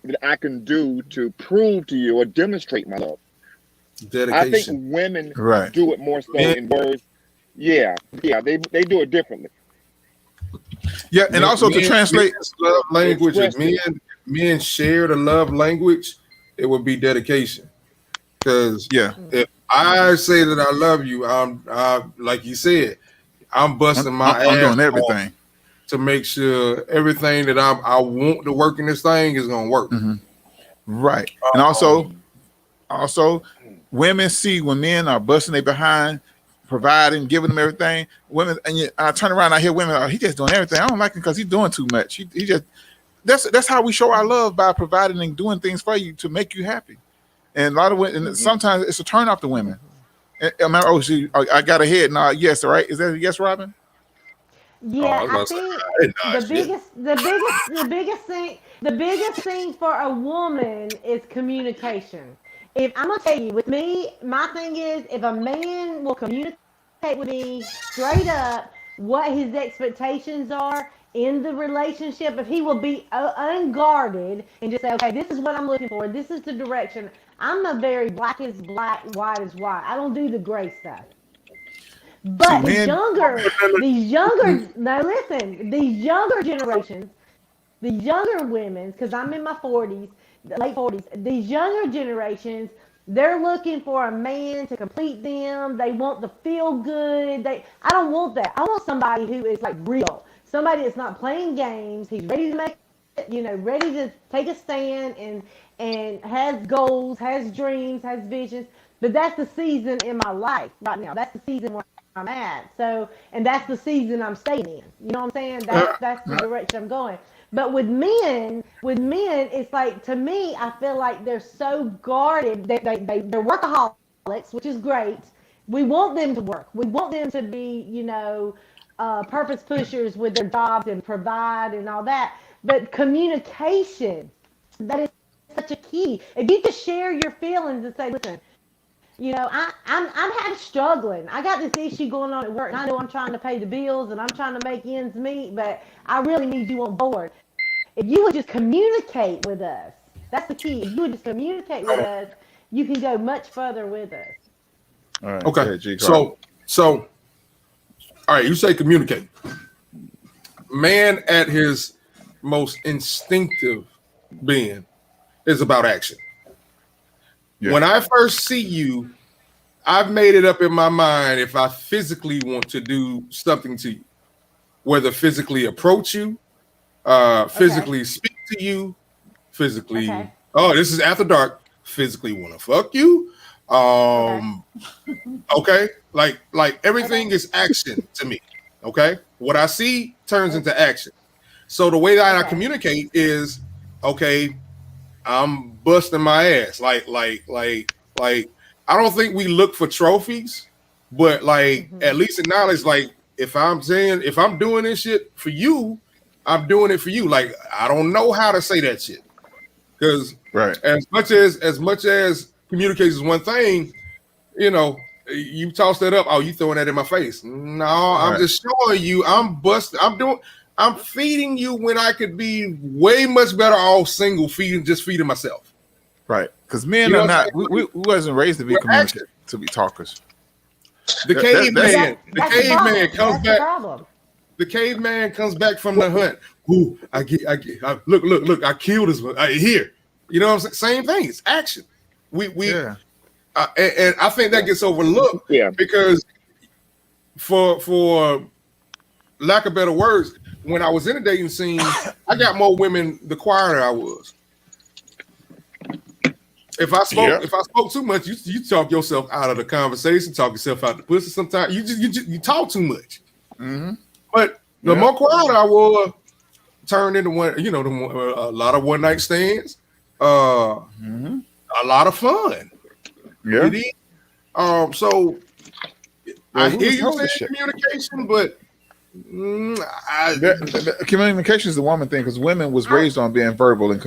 that I can do to prove to you or demonstrate my love. Dedication. I think women do it more so in words. Yeah, they do it differently. Yeah, and also to translate love language, if men share the love language, it would be dedication. Because if I say that I love you, I'm like you said, I'm busting my ass. I'm doing everything to make sure everything that I want to work in this thing is gonna work. Right. And also women see when men are busting their behind, providing, giving them everything. Women, and I turn around, I hear women, he just doing everything. I don't like him because he's doing too much. He just that's how we show our love, by providing and doing things for you to make you happy. And a lot of women, and sometimes it's a turn off to women. I got a head. No, yes, all right. Is that a yes, Robin? Yeah, I think the biggest thing for a woman is communication. If I'm gonna tell you, with me, my thing is, if a man will communicate with me straight up what his expectations are in the relationship, if he will be unguarded and just say, okay, this is what I'm looking for, this is the direction. I'm a very black is black, white is white. I don't do the gray stuff. But these younger generations, the younger women, because I'm in my 40s, late 40s, these younger generations, they're looking for a man to complete them. They want to feel good. I don't want that. I want somebody who is like real. Somebody that's not playing games. He's ready to make it, ready to take a stand and has goals, has dreams, has visions. But that's the season in my life right now. That's the season where I'm at. So, and that's the season I'm staying in. You know what I'm saying? That's the direction I'm going. But with men, it's like, to me, I feel like they're so guarded. They're workaholics, which is great. We want them to work. We want them to be, purpose pushers with their jobs and provide and all that. But communication, that is such a key. If you just share your feelings and say, listen, I'm struggling. I got this issue going on at work, and I know I'm trying to pay the bills and I'm trying to make ends meet, but I really need you on board. If you would just communicate with us, that's the key. If you would just communicate with us, you can go much further with us. All right. Okay. So, all right, you say communicate. Man at his most instinctive being is about action. Yeah. When I first see you, I've made it up in my mind if I physically want to do something to you, whether physically approach you, physically speak to you, physically, this is after dark, physically want to fuck you. Okay. Like everything is action to me. Okay. What I see turns into action. So the way that I communicate is, okay, I'm busting my ass. Like I don't think we look for trophies, but at least acknowledge, if I'm doing this shit for you, I'm doing it for you. Like, I don't know how to say that shit. Because as much as communication is one thing, you toss that up, you throwing that in my face. No, I'm just showing you I'm feeding you when I could be way much better off single, feeding myself. Right. Because men are not, we wasn't raised to be communicators, to be talkers. The caveman comes back. The caveman comes back from the hunt. Ooh, look, I killed this one. Here. You know what I'm saying? Same thing. It's action. And I think that gets overlooked because for lack of better words, when I was in the dating scene, I got more women the quieter I was. If I spoke too much, you talk yourself out of the conversation, talk yourself out the pussy. Sometimes you talk too much. Mm-hmm. But the more quiet I was, turned into a lot of one night stands, a lot of fun. Yeah. So I hear you saying communication, but communication is the woman thing because women was raised on being verbal and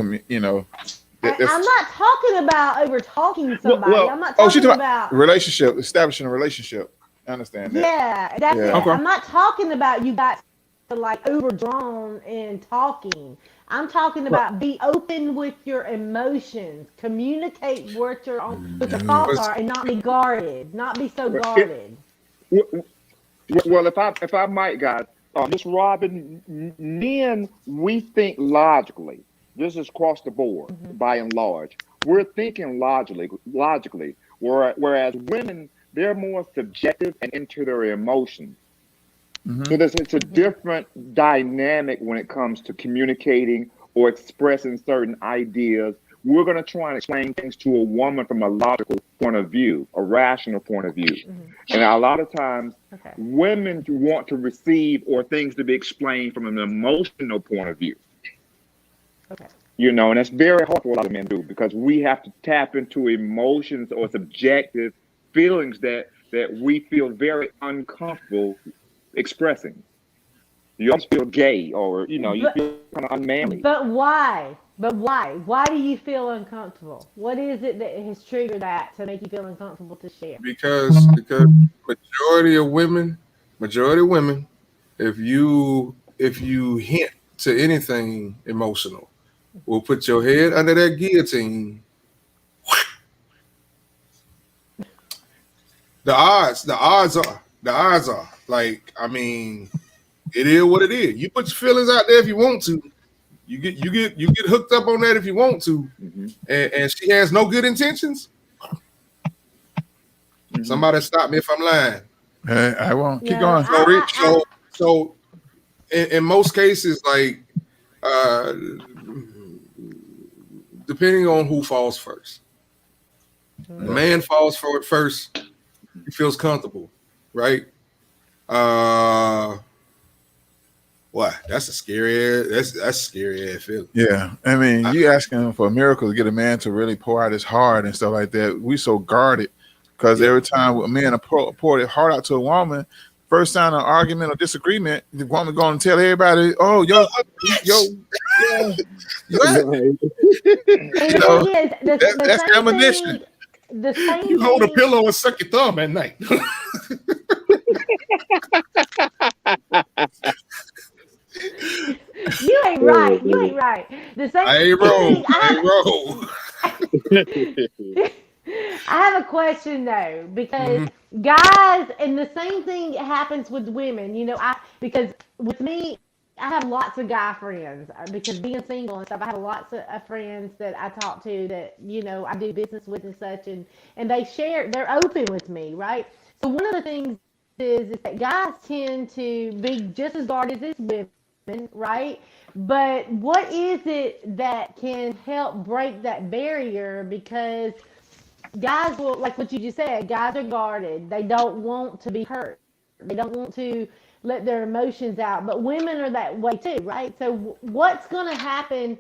I'm not talking about over talking somebody. I'm not talking about relationship, establishing a relationship. I understand that. Yeah, that's it. Okay. I'm not talking about you guys like overdrawn in talking. I'm talking about be open with your emotions, communicate what your thoughts are, and not be guarded, not be so guarded. Well, if I might, guys, Miss Robin, men, we think logically. This is across the board, by and large. We're thinking logically. Whereas women, they're more subjective and into their emotions. So it's a different dynamic when it comes to communicating or expressing certain ideas. We're going to try and explain things to a woman from a logical point of view, a rational point of view. And a lot of times, women want to receive or things to be explained from an emotional point of view. Okay. And that's very hard for a lot of men to do because we have to tap into emotions or subjective feelings that we feel very uncomfortable expressing. You almost feel gay or, you feel kind of unmanly. But why? Why do you feel uncomfortable? What is it that has triggered that to make you feel uncomfortable to share? Because majority of women, if you hint to anything emotional, will put your head under that guillotine. The odds are like, I mean, it is what it is. You put your feelings out there if you want to. You get hooked up on that if you want to, and she has no good intentions. Somebody stop me if I'm lying. I won't. Keep going. So in most cases, like depending on who falls first, the man falls for it first. He feels comfortable, right? What? That's a scary ass feeling. Yeah, I mean, you asking for a miracle to get a man to really pour out his heart and stuff like that. We so guarded because every time a man pour their heart out to a woman, first sign of argument or disagreement, the woman going to tell everybody, "Oh, yo." That's ammunition. You hold a pillow and suck your thumb at night. You ain't right. The same. I ain't wrong. I have a question though, because guys, and the same thing happens with women. Because with me, I have lots of guy friends because being single and stuff. I have lots of friends that I talk to that I do business with and such, and they're open with me, right? So one of the things is that guys tend to be just as guarded as women, right? But what is it that can help break that barrier? Because guys will, like what you just said, guys are guarded. They don't want to be hurt. They don't want to let their emotions out. But women are that way too, right? So what's going to happen,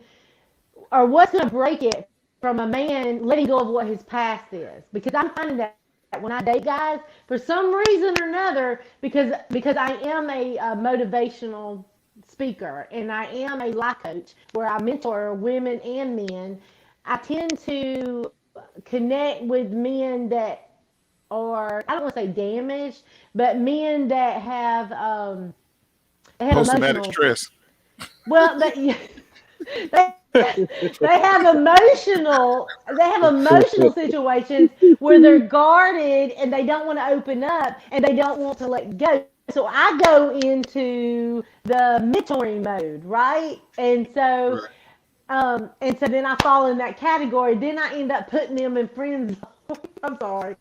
or what's going to break it from a man letting go of what his past is? Because I'm finding that when I date guys, for some reason or another, because I am a motivational speaker and I am a life coach where I mentor women and men, I tend to connect with men that are, I don't want to say damaged, but men that have post-traumatic stress. Well, they have emotional situations where they're guarded and they don't want to open up and they don't want to let go. so I go into the mentoring mode, right? Right. And so then I fall in that category. Then I end up putting them in friend zone. I'm sorry.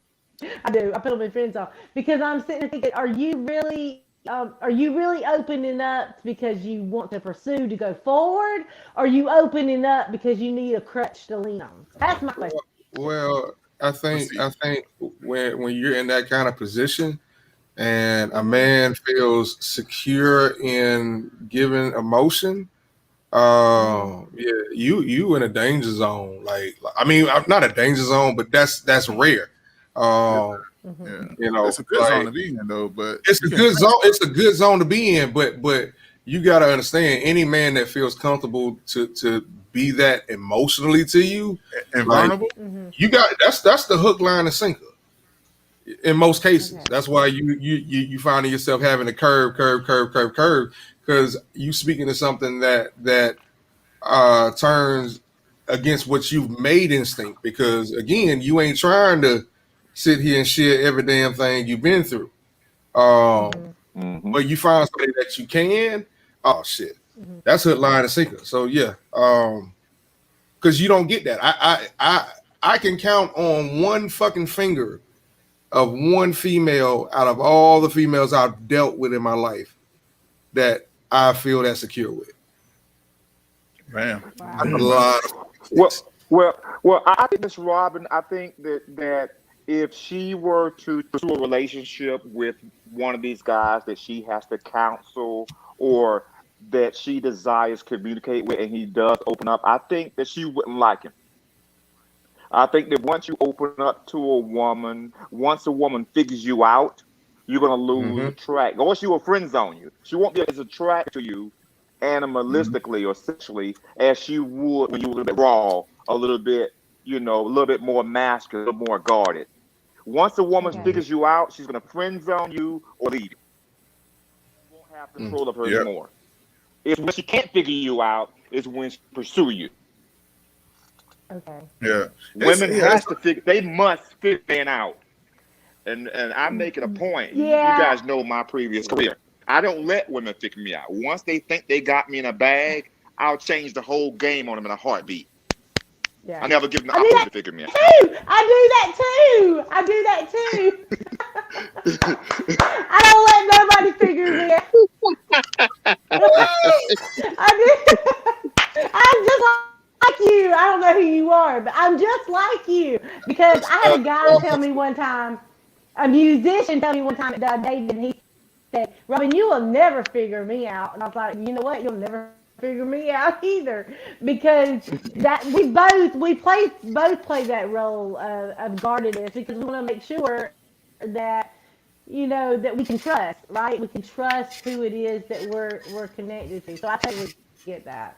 I do. I put them in friend zone because I'm sitting there thinking, are you really opening up because you want to pursue to go forward? Or are you opening up because you need a crutch to lean on? That's my question. Well, I think when you're in that kind of position and a man feels secure in giving emotion, yeah, you in a danger zone. Like I mean, I'm not a danger zone, but that's rare. You know, it's a good zone to be in though. But it's a good zone. It's a good zone to be in, but you got to understand, any man that feels comfortable to be that emotionally to you and like, vulnerable. you got that's the hook, line, and sinker. In most cases, that's why you finding yourself having a curve, because you speaking to something that turns against what you've made instinct. Because again, you ain't trying to sit here and share every damn thing you've been through. But you find somebody that you can. Oh shit, that's hook, line, and sinker. So yeah, because you don't get that. I can count on one fucking finger of one female out of all the females I've dealt with in my life that I feel that secure with. Man, Wow. That's a lot. Well, I think Miss Robin, I think that if she were to pursue a relationship with one of these guys that she has to counsel or that she desires to communicate with, and he does open up, I think that she wouldn't like him. I think that once you open up to a woman, once a woman figures you out, you're gonna lose track. Or she will friend zone you. She won't be as attracted to you animalistically or sexually as she would when you were a little bit raw, a little bit, a little bit more masculine, a little more guarded. Once a woman figures you out, she's gonna friend zone you or leave you. You won't have control of her anymore. It's when she can't figure you out is when she pursue you. Okay. Yeah. Women has to figure. They must figure men out. And I'm making a point. Yeah. You guys know my previous career. I don't let women figure me out. Once they think they got me in a bag, I'll change the whole game on them in a heartbeat. Yeah. I never give them the opportunity to figure me out. I do that too. I don't let nobody figure me out. I do. I'm just like you. I don't know who you are, but I'm just like you. Because I had a guy tell me one time, a musician tell me one time that I dated, and he said, Robin, you will never figure me out. And I was like, you know what? You'll never figure me out either. Because that we both play that role of guardedness, because we want to make sure that that we can trust, right? We can trust who it is that we're connected to. So I totally get that.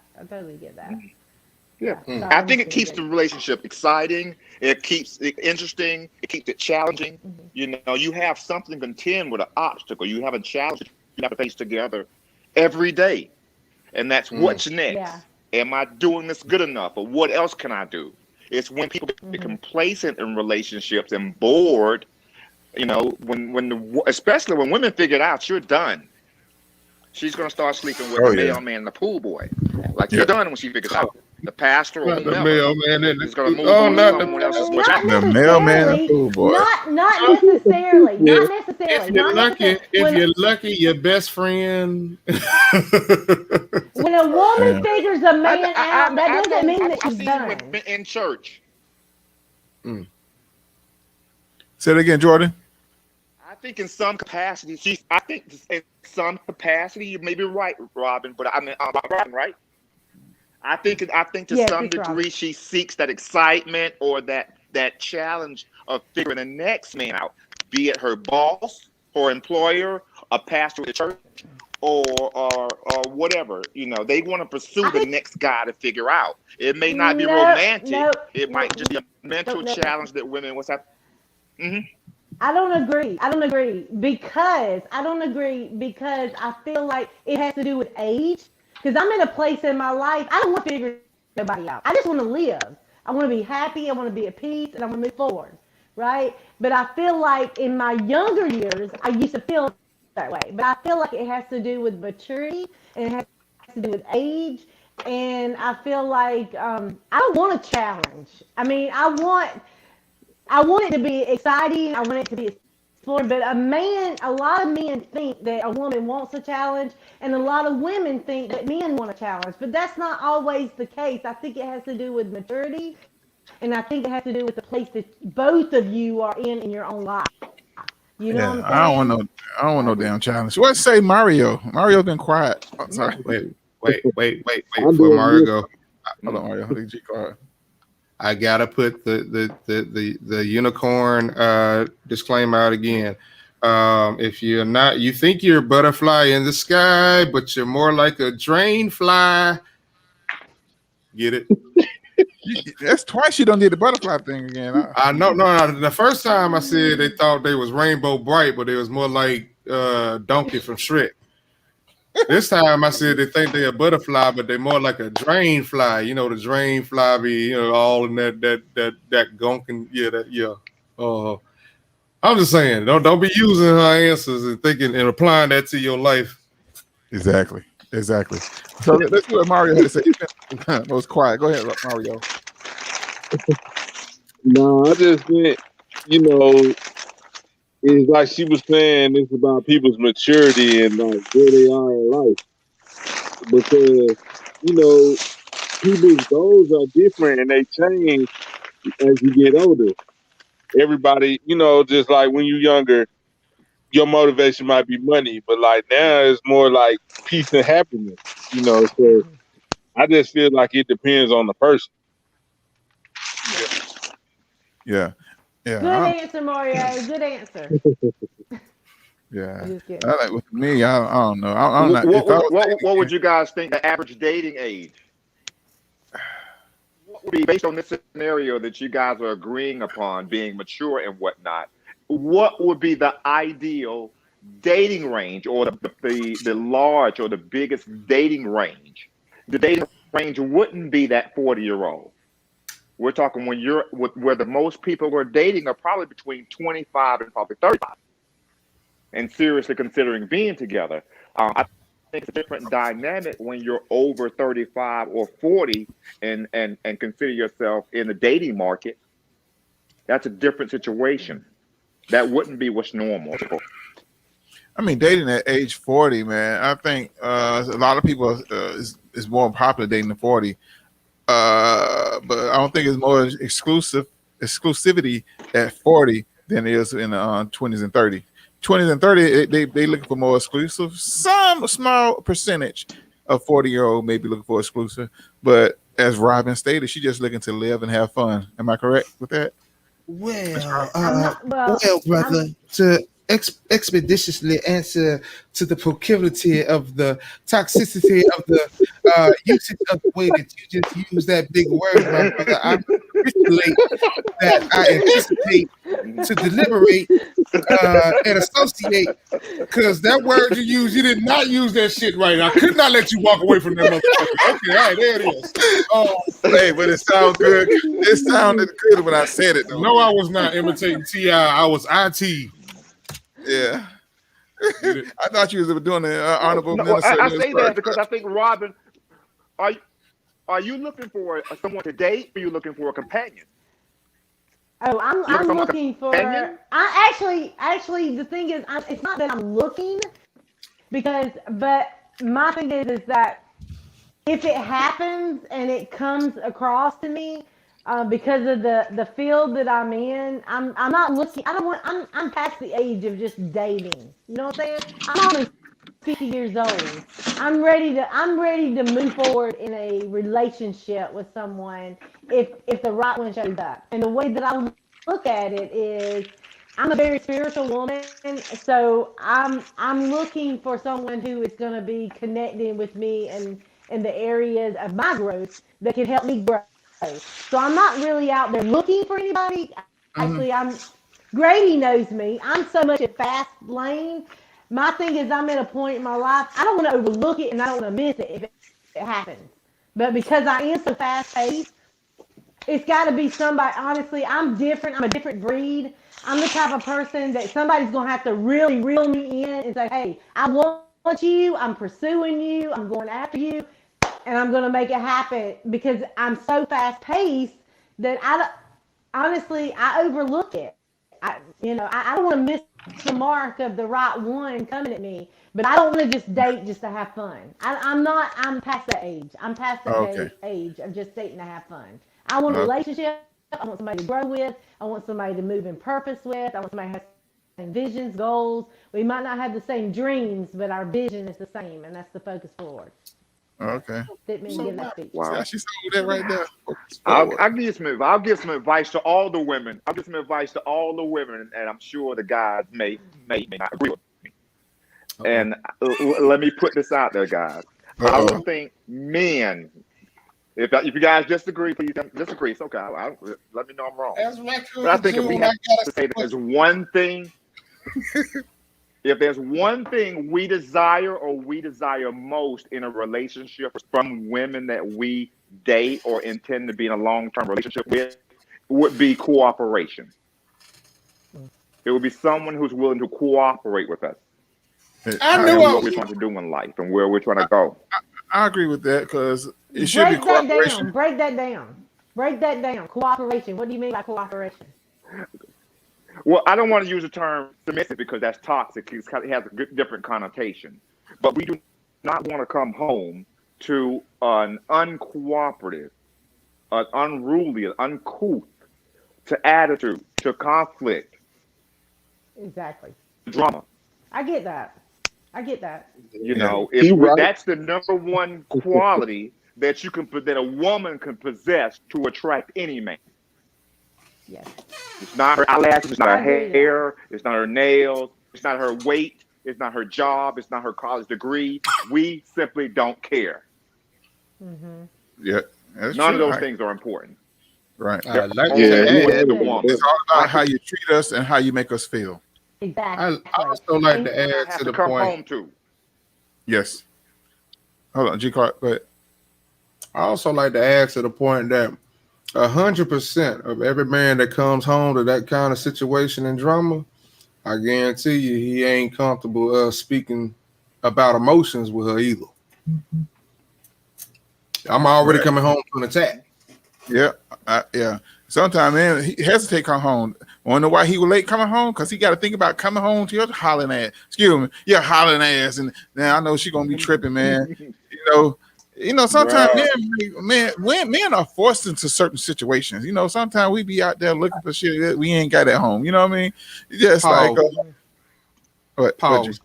Yeah. Sorry, I think it keeps the relationship exciting. It keeps it interesting. It keeps it challenging. You have something to contend with, an obstacle. You have a challenge you have to face together every day. And that's what's next. Yeah. Am I doing this good enough? Or what else can I do? It's when people get complacent in relationships and bored, especially when women figure it out, you're done. She's going to start sleeping with the mailman and the pool boy. Like you're done when she figures out. The pastor or the mailman and is going to move on to someone else's budget. The mailman and the pool boy. Not necessarily. Not necessarily. If you're lucky, your best friend. When a woman figures a man out, that doesn't mean that she's done. In church. Say it again, Jordan. I think in some capacity, you may be right, Robin, but I'm Robin, right? I think to some degree she seeks that excitement or that challenge of figuring the next man out, be it her boss, her employer, a pastor at the church, or whatever. They want to pursue the next guy to figure out. It may not be romantic. It might just be a mental challenge that women. What's that? I don't agree because I feel like it has to do with age. Because I'm in a place in my life, I don't want to figure nobody out. I just want to live. I want to be happy. I want to be at peace, and I want to move forward, right? But I feel like in my younger years, I used to feel that way. But I feel like it has to do with maturity and it has to do with age. And I feel like I don't want a challenge. I mean, I want it to be exciting. I want it to be exploring. But a lot of men think that a woman wants a challenge, and a lot of women think that men want a challenge. But that's not always the case. I think it has to do with maturity, and I think it has to do with the place that both of you are in your own life. You know what I'm saying? I don't want no damn challenge. What say Mario? Mario's been quiet. Oh, sorry. Wait. Before Mario go. Hold on, Mario. Hold the G card. I gotta put the unicorn disclaimer out again. If you're not, you think you're a butterfly in the sky, but you're more like a drain fly. Get it? That's twice you don't did the butterfly thing again. I know. No. The first time I said they thought they was rainbow bright, but it was more like Donkey from Shrek. This time I said they think they're a butterfly, but they're more like a drain fly. You know, the drain fly be, all in that gunk and I'm just saying, don't be using her answers and thinking and applying that to your life. Exactly. So let's do what Mario had to say. He's been most quiet. Go ahead, Mario. No, I just think, it's like she was saying, it's about people's maturity and like where they are in life. Because, people's goals are different and they change as you get older. Everybody, just like when you're younger, your motivation might be money, but like now it's more like peace and happiness, so I just feel like it depends on the person. Yeah. Good answer, Mario. Good answer. Yeah. With me, I don't know. I'm not. What would you guys think the average dating age? What would be based on this scenario that you guys are agreeing upon being mature and whatnot? What would be the ideal dating range, or the large or the biggest dating range? The dating range wouldn't be that 40-year-old. We're talking where the most people are dating are probably between 25 and probably 35 and seriously considering being together. I think it's a different dynamic when you're over 35 or 40 and consider yourself in the dating market. That's a different situation. That wouldn't be what's normal. I mean, dating at age 40, man, I think a lot of people is more popular dating at 40. But I don't think it's more exclusivity at 40 than it is in the 20s and 30s. 20s and 30, they looking for more exclusive. Some small percentage of 40-year-old may be looking for exclusive, but as Robin stated, she just looking to live and have fun. Am I correct with that? Well, brother, to expeditiously answer to the proclivity of the toxicity of the usage of the way that you just use that big word, my brother, I capitulate that I anticipate to deliberate and associate, because that word you use, you did not use that shit right. I could not let you walk away from that motherfucker. Okay, all right, there it is. Hey, but it sounded good. It sounded good when I said it, though. No, I was not imitating T.I. I was IT. Yeah. I thought you was doing the honorable minister. I say that because I think, Robin, are you looking for someone to date, or are you looking for a companion? Oh, I'm looking for. I actually the thing is, it's not that I'm looking, but my thing is that if it happens and it comes across to me, because of the field that I'm in, I'm not looking. I'm past the age of just dating. You know what I'm saying? I'm only 50 years old. I'm ready to move forward in a relationship with someone if the right one shows up. And the way that I look at it is, I'm a very spiritual woman, so I'm looking for someone who is going to be connecting with me and in the areas of my growth that can help me grow. So I'm not really out there looking for anybody. Actually, Grady knows me. I'm so much a fast lane. My thing is, I'm at a point in my life, I don't want to overlook it and I don't want to miss it if it happens. But because I am so fast paced, it's got to be somebody. Honestly, I'm different. I'm a different breed. I'm the type of person that somebody's gonna have to really reel me in and say, "Hey, I want you. I'm pursuing you. I'm going after you, and I'm gonna make it happen," because I'm so fast paced that honestly I overlook it. I don't want to miss the mark of the right one coming at me, but I don't want to just date just to have fun. I'm past that age. I'm past the Okay. age of just dating to have fun. I want a Okay. relationship. I want somebody to grow with. I want somebody to move in purpose with. I want somebody to have same visions, goals. We might not have the same dreams, but our vision is the same, and that's the focus forward. Okay. Didn't mean to give that speech. Wow. Yeah, she sold that right there. I'll give you some. I'll give some advice to all the women. I'll give some advice to all the women, and I'm sure the guys may not agree with me. And let me put this out there, guys. I don't think men. If you guys disagree, please disagree. It's okay. Let me know I'm wrong. But I think if we have to say that there's one thing, if there's one thing we desire most in a relationship from women that we date or intend to be in a long-term relationship with, would be cooperation. It would be someone who's willing to cooperate with us. I knew what we're trying to do in life and where we're trying to go. I agree with that because it should be cooperation. Break that down. Cooperation. What do you mean by cooperation? Well, I don't want to use the term submissive because that's toxic. It has a different connotation. But we do not want to come home to an uncooperative, an unruly, an uncouth, to attitude, to conflict. Exactly. Drama. I get that. You know, that's the number one quality that a woman can possess to attract any man. Yes. It's not her eyelashes, it's not her hair, it's not her nails, it's not her weight, it's not her job, it's not her college degree. We simply don't care. Mm-hmm. Yeah. None of those things are important. Right. It's all about how you treat us and how you make us feel. Exactly. I also like to add to the come point. Home to. Yes. Hold on, G. Clark, go ahead. I also like to add to the point that 100% of every man that comes home to that kind of situation and drama, I guarantee you he ain't comfortable speaking about emotions with her either. I'm already coming home to an attack. Yeah, yeah. Sometimes, man, he hesitate come home. Want to know why he was late coming home? Because he got to think about coming home to your hollering ass. Excuse me, yeah, hollering ass. And now I know she gonna be tripping, man. You know. Sometimes men are forced into certain situations. You know, sometimes we be out there looking for shit that we ain't got at home. You know what I mean? Just Pause. Pause.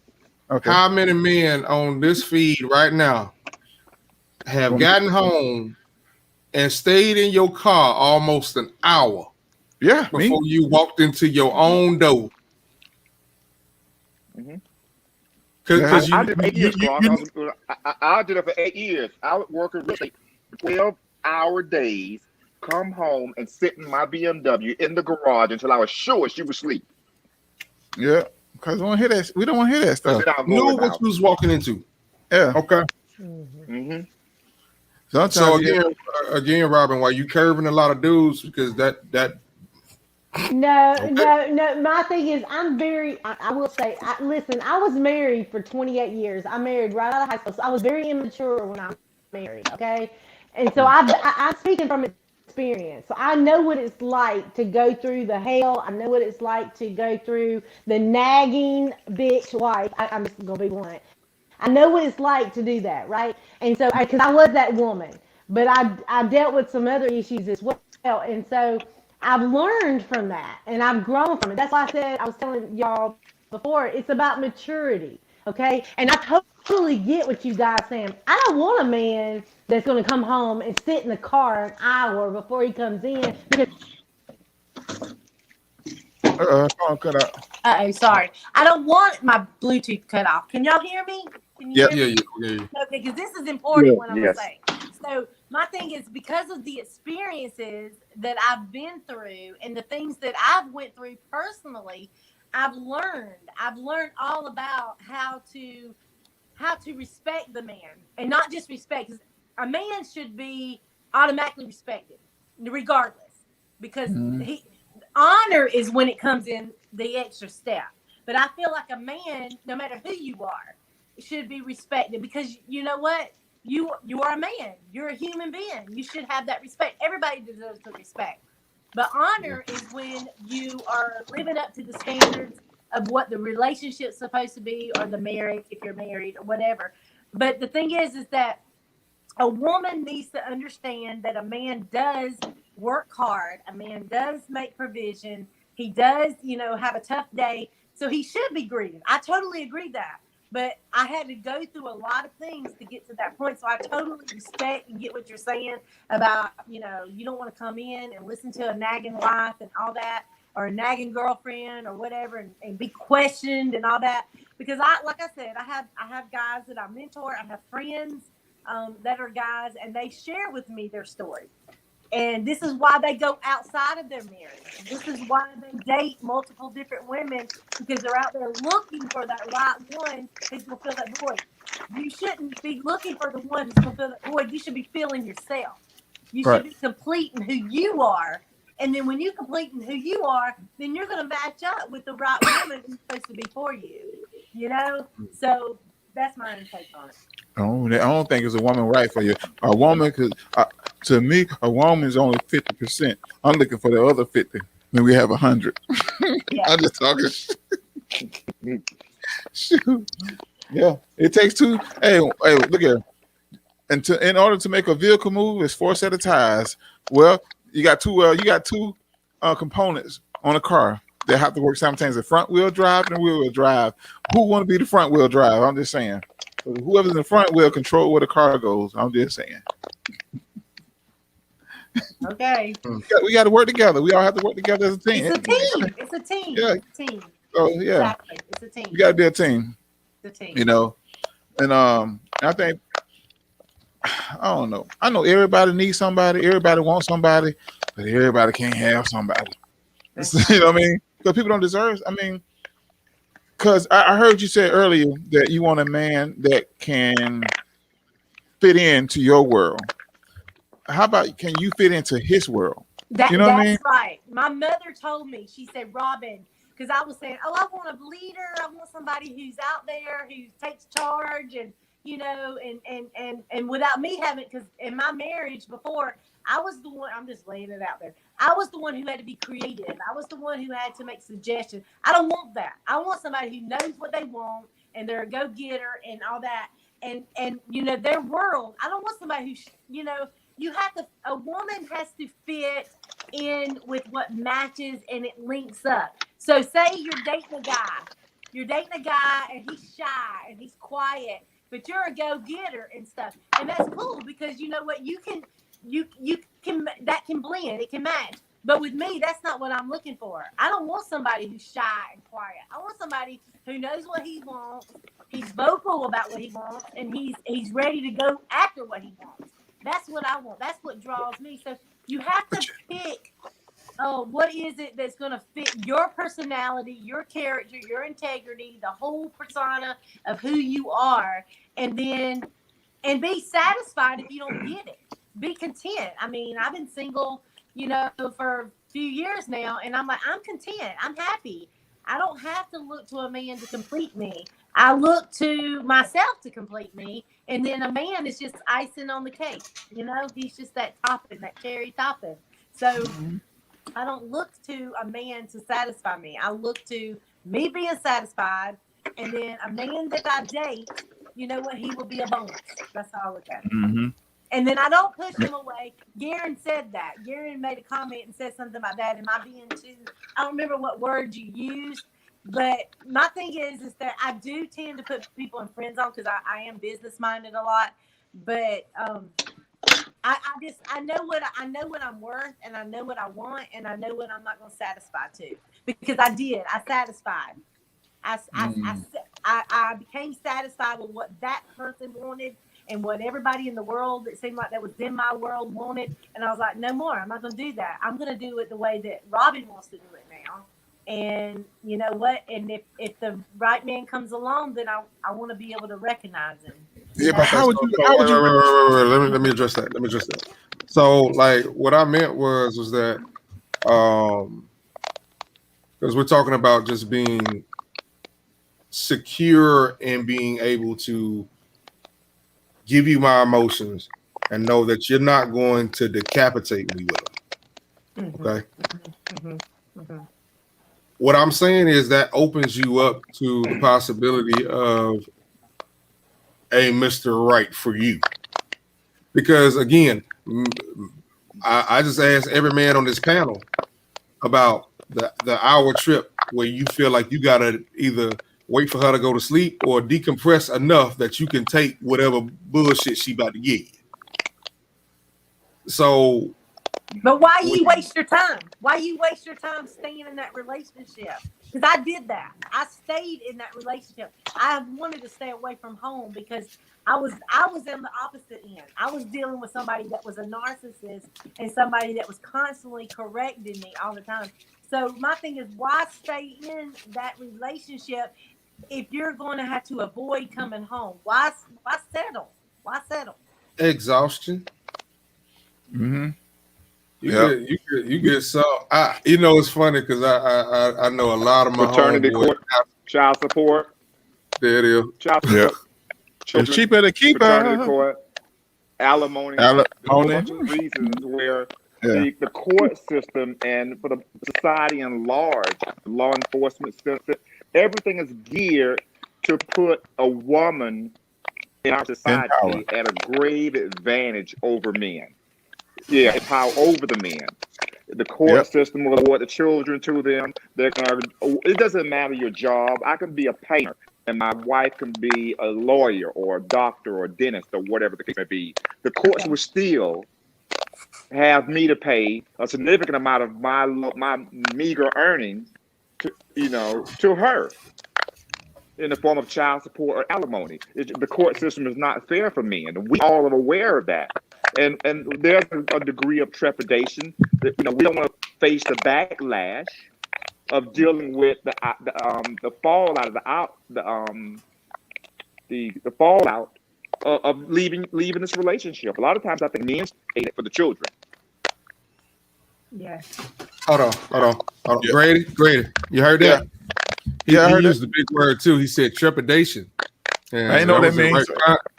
Okay. How many men on this feed right now have gotten home and stayed in your car almost an hour? Yeah, before you walked into your own door. Because I did 8 years, I did it for 8 years. I would work in 12-hour days, come home and sit in my BMW in the garage until I was sure she was asleep. Yeah, because we don't hear that. We don't want to hear that stuff. Knew what you was walking into. Yeah. Okay. Mm-hmm. So again, Robin, why you curving a lot of dudes? Because that. No. My thing is, I will say, listen, I was married for 28 years. I married right out of high school. So I was very immature when I married, okay? And so I'm speaking from experience. So I know what it's like to go through the hell. I know what it's like to go through the nagging bitch wife. I'm just going to be blunt. I know what it's like to do that, right? And so, because I was that woman. But I dealt with some other issues as well. And so I've learned from that and I've grown from it. That's why I was telling y'all before, it's about maturity, okay? And I totally get what you guys saying. I don't want a man that's going to come home and sit in the car an hour before he comes in. Phone cut out. Sorry. I don't want my Bluetooth cut off. Can y'all hear me? Yeah. Okay, because this is important what I'm going to say. So my thing is, because of the experiences that I've been through and the things that I've went through personally, I've learned all about how to respect the man, and not just respect. 'Cause a man should be automatically respected, regardless, because honor is when it comes in the extra step. But I feel like a man, no matter who you are, should be respected, because you know what? You are a man. You're a human being. You should have that respect. Everybody deserves the respect. But honor is when you are living up to the standards of what the relationship's supposed to be, or the marriage, if you're married or whatever. But the thing is that a woman needs to understand that a man does work hard. A man does make provision. He does, have a tough day. So he should be greeted. I totally agree that. But I had to go through a lot of things to get to that point. So I totally respect and get what you're saying about, you don't want to come in and listen to a nagging wife and all that, or a nagging girlfriend or whatever, and be questioned and all that. Because like I said, I have guys that I mentor. I have friends that are guys, and they share with me their story. And this is why they go outside of their marriage. This is why they date multiple different women, because they're out there looking for that right one who's going to fill that void. You shouldn't be looking for the one who's going to fill that void. You should be filling yourself. You should be complete in who you are. And then when you complete in who you are, then you're going to match up with the right woman who's supposed to be for you. So that's my take on it. I don't think it's a woman right for you. A woman, because to me, a woman is only 50%. I'm looking for the other 50. Then we have 100. Yeah. I'm just talking. Shoot. Yeah, it takes two. Hey, look here. In order to make a vehicle move, it's 4 set of tires. Well, you got two components on a car that have to work simultaneously: front wheel drive and rear wheel drive. Who want to be the front wheel drive? I'm just saying. Whoever's in the front will control where the car goes. I'm just saying. Okay. We got to work together. We all have to work together as a team. It's a team. It's a team. Yeah. It's a team. Oh yeah. Exactly. It's a team. You got to be a team. It's a team. And I think, I don't know. I know everybody needs somebody. Everybody wants somebody, but everybody can't have somebody. You know what I mean? Because people don't deserve. I mean. Because I heard you say earlier that you want a man that can fit into your world. How about, can you fit into his world? That's what I mean? Right. My mother told me, she said, Robin, because I was saying, I want a leader. I want somebody who's out there, who takes charge, and and without me having, because in my marriage before, I was the one, I'm just laying it out there. I was the one who had to be creative. I was the one who had to make suggestions. I don't want that. I want somebody who knows what they want, and they're a go-getter and all that. And their world. I don't want somebody who, a woman has to fit in with what matches, and it links up. So say you're dating a guy and he's shy and he's quiet, but you're a go-getter and stuff. And that's cool, because you know what, you can that can blend, it can match. But with me, that's not what I'm looking for. I don't want somebody who's shy and quiet. I want somebody who knows what he wants. He's vocal about what he wants, and he's ready to go after what he wants. That's what I want. That's what draws me. So you have to pick what is it that's going to fit your personality, your character, your integrity, the whole persona of who you are, and be satisfied if you don't get it. Be content. I mean, I've been single, for a few years now, and I'm like, I'm content. I'm happy. I don't have to look to a man to complete me. I look to myself to complete me, and then a man is just icing on the cake. He's just that topping, that cherry topping. So I don't look to a man to satisfy me. I look to me being satisfied, and then a man that I date, he will be a bonus. That's how I look at it. Mm-hmm. And then I don't push him away. Garen said that. Garen made a comment and said something about that. Am I being too? I don't remember what word you used, but my thing is that I do tend to put people in friend zone, because I am business minded a lot. But I know what I'm worth, and I know what I want, and I know what I'm not going to satisfy to, because I satisfied. I became satisfied with what that person wanted, and what everybody in the world that seemed like that was in my world wanted. And I was like, no more. I'm not going to do that. I'm going to do it the way that Robin wants to do it now. And you know what? And if the right man comes along, then I want to be able to recognize him. Yeah, but how would you? Let me address that. So, like, what I meant was that because we're talking about just being secure and being able to give you my emotions and know that you're not going to decapitate me with them. Okay. What I'm saying is that opens you up to the possibility of a Mr. Right for you. Because again, I just asked every man on this panel about the hour trip where you feel like you gotta either wait for her to go to sleep or decompress enough that you can take whatever bullshit she about to get you. So, but why you waste your time? Why you waste your time staying in that relationship? Because I did that. I stayed in that relationship. I wanted to stay away from home because I was in the opposite end. I was dealing with somebody that was a narcissist and somebody that was constantly correcting me all the time. So my thing is, why stay in that relationship if you're going to have to avoid coming home? Why settle? Why settle? Exhaustion. Mm-hmm. You get so it's funny because I know a lot of my maternity court, child support. There it is. Child support. It's cheaper to keep maternity court, alimony. A bunch of reasons where the court system and for the society in large, the law enforcement system, everything is geared to put a woman in our society at a grave advantage over men. Yeah, power over the men. The court system will award the children to them. It doesn't matter your job. I can be a painter, and my wife can be a lawyer or a doctor or a dentist or whatever the case may be. The courts will still have me to pay a significant amount of my meager earnings to her in the form of child support or alimony. The court system is not fair for men. We all are aware of that. And there's a degree of trepidation that we don't want to face the backlash of dealing with the fallout of the fallout of leaving this relationship. A lot of times I think men stay for the children. Yeah. Hold on. Yeah. Grady, you heard that? Yeah. He used the big word too. He said trepidation. And I didn't know what that means.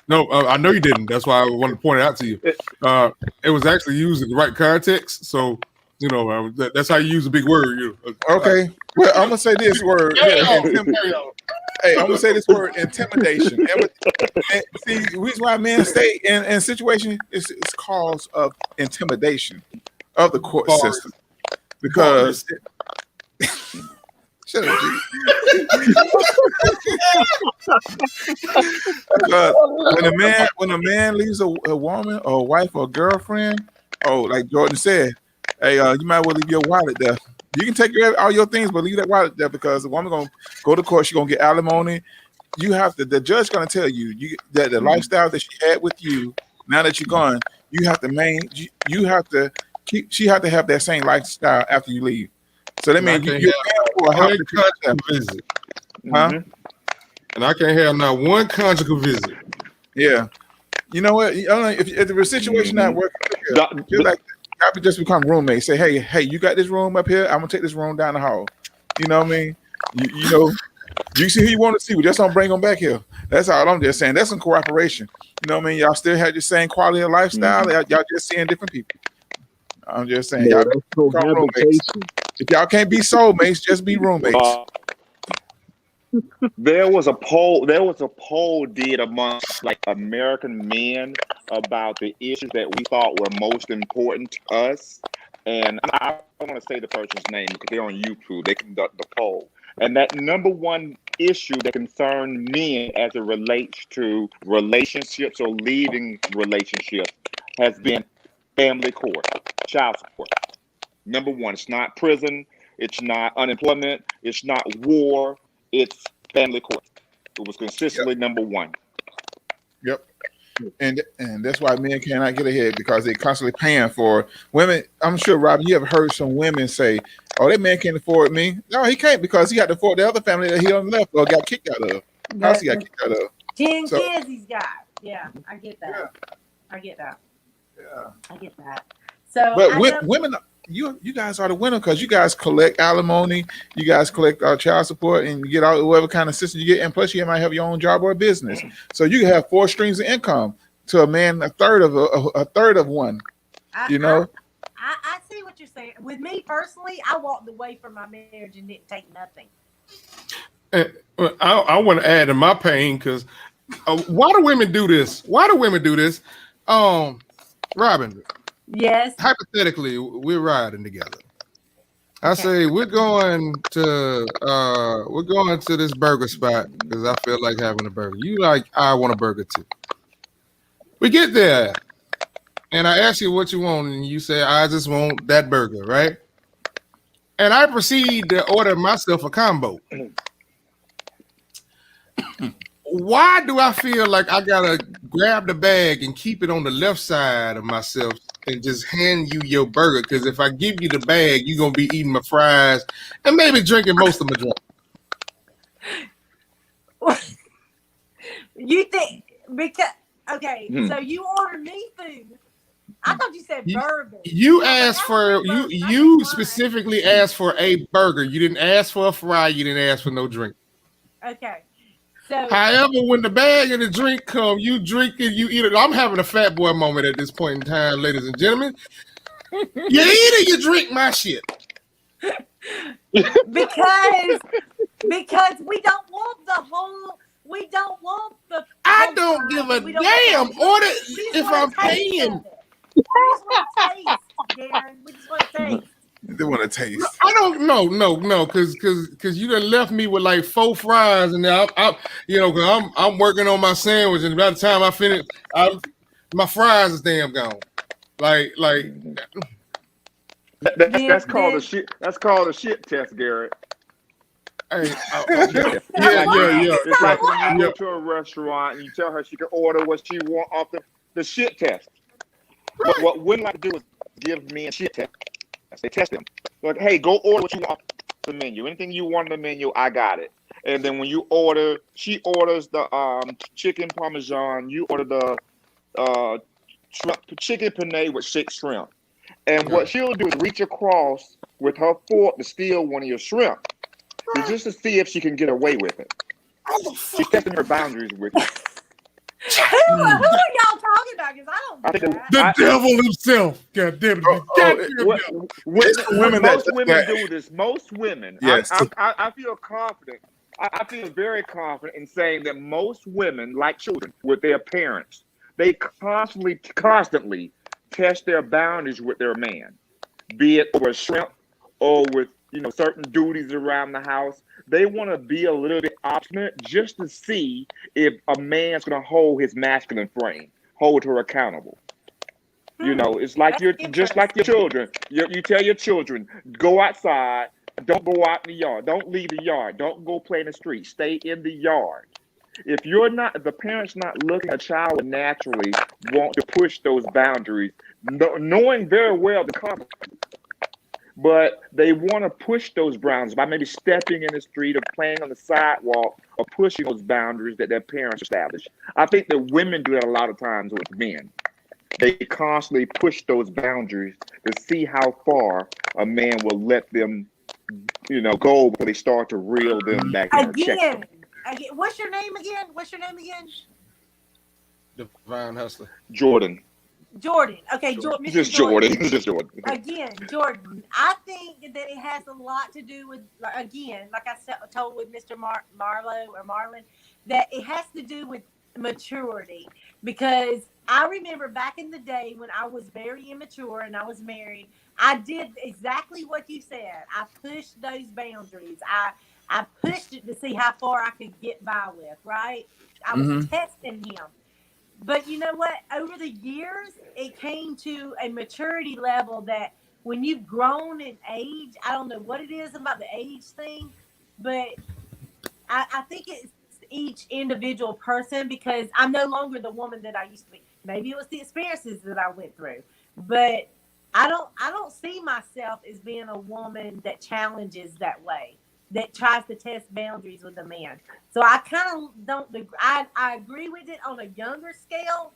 No, I know you didn't. That's why I wanted to point it out to you. It was actually used in the right context. So, that's how you use a big word. Okay. Well, I'm going to say this word. Hey, I'm going to say this word, intimidation. See, the reason why men stay in situations is cause of intimidation of the court system. Because... Shut up, G. when a man leaves a woman or a wife or a girlfriend, like Jordan said, hey, you might well leave your wallet there. You can take all your things, but leave that wallet there because the woman gonna go to court. She's gonna get alimony. You have to. The judge gonna tell you that the lifestyle that she had with you. Now that you're gone, you have to you have to keep. She have to have that same lifestyle after you leave. So that means you're paying for a house visit. Huh? And I can't have not one conjugal visit. Yeah. You know what? If the situation not working, just become roommates. Say, hey, you got this room up here. I'm gonna take this room down the hall. You know what I mean? You see who you want to see, but just don't bring them back here. That's all I'm just saying. That's some cooperation. You know what I mean? Y'all still have the same quality of lifestyle. Y'all just seeing different people. I'm just saying, y'all become roommates. If y'all can't be soulmates, just be roommates. There was a poll did amongst American men about the issues that we thought were most important to us. And I don't want to say the person's name because they're on YouTube. They conduct the poll. And that number one issue that concerned men as it relates to relationships or leaving relationships has been family court, child support. Number one, it's not prison, it's not unemployment, it's not war, it's family court. It was consistently number one. Yep. And that's why men cannot get ahead because they're constantly paying for women. I'm sure, Rob, you have heard some women say, "Oh, that man can't afford me." No, he can't because he had to afford the other family that he done left or got kicked out of. House he got kicked out of. 10 kids he's got. Yeah, I get that. Yeah. I get that. Yeah, I get that. So, but women, you guys are the winner because you guys collect alimony, you guys collect child support, and you get all whatever kind of system you get, and plus you might have your own job or a business. So you have 4 streams of income. To a man, a third of one. You know. I see what you're saying. With me personally, I walked away from my marriage and didn't take nothing. I want to add to my pain because why do women do this? Robin. Yes. Hypothetically, we're riding together. I say we're going to this burger spot because I feel like having a burger. You like, I want a burger too. We get there, and I ask you what you want, and you say, I just want that burger, right? And I proceed to order myself a combo. Why do I feel like I gotta grab the bag and keep it on the left side of myself and just hand you your burger? Because if I give you the bag, you're gonna be eating my fries and maybe drinking most of my drink. You think because okay, so you ordered me food. I thought you said burger. You asked for you specifically asked for a burger. You didn't ask for a fry. You didn't ask for no drink. Okay. So, however, when the bag and the drink come, you drink it, you eat it. I'm having a fat boy moment at this point in time, ladies and gentlemen. You eat it, you drink my shit. Because we don't want the whole. We don't want the. I don't give a damn. Order if I'm paying. We just want to taste, Darren. We just want to taste. They want to taste. I don't no, because you done left me with like 4 fries, and now I'm working on my sandwich, and by the time I finish, my fries is damn gone. Like that's called a shit. That's called a shit test, Garrett. Hey, yeah. It's like when you go to a restaurant and you tell her she can order what she want off the shit test. Right. What women like to do is give men shit test. They test them. Like, hey, go order what you want off the menu. Anything you want on the menu, I got it. And then when you order, she orders the chicken parmesan. You order the chicken penne with 6 shrimp. And what she'll do is reach across with her fork to steal one of your shrimp, just to see if she can get away with it. She's testing her boundaries with you. Who are y'all talking about? Because I don't do that. The devil himself. God damn it. Most women do this. Most women. Yes. I feel confident. I feel very confident in saying that most women, like children, with their parents, they constantly test their boundaries with their man, be it over shrimp or with certain duties around the house. They want to be a little bit obstinate just to see if a man's going to hold his masculine frame, hold her accountable. It's like just like your children. You tell your children, go outside, don't go out in the yard, don't leave the yard, don't go play in the street, stay in the yard. If the parent's not looking at a child would naturally want to push those boundaries, knowing very well the consequences. But they want to push those boundaries by maybe stepping in the street or playing on the sidewalk or pushing those boundaries that their parents established. I think that women do that a lot of times with men. They constantly push those boundaries to see how far a man will let them, go before they start to reel them back in. Again, what's your name again? Divine Hustler. Jordan. Okay, Jordan. Just Jordan. Again, Jordan. I think that it has a lot to do with, again, like I told with Mr. Marlon, that it has to do with maturity. Because I remember back in the day when I was very immature and I was married, I did exactly what you said. I pushed those boundaries. I pushed it to see how far I could get by with, right? I was testing him. But you know what? Over the years, it came to a maturity level that when you've grown in age, I don't know what it is about the age thing, but I think it's each individual person, because I'm no longer the woman that I used to be. Maybe it was the experiences that I went through, but I don't see myself as being a woman that challenges that way, that tries to test boundaries with a man. So I kind of don't. I agree with it on a younger scale,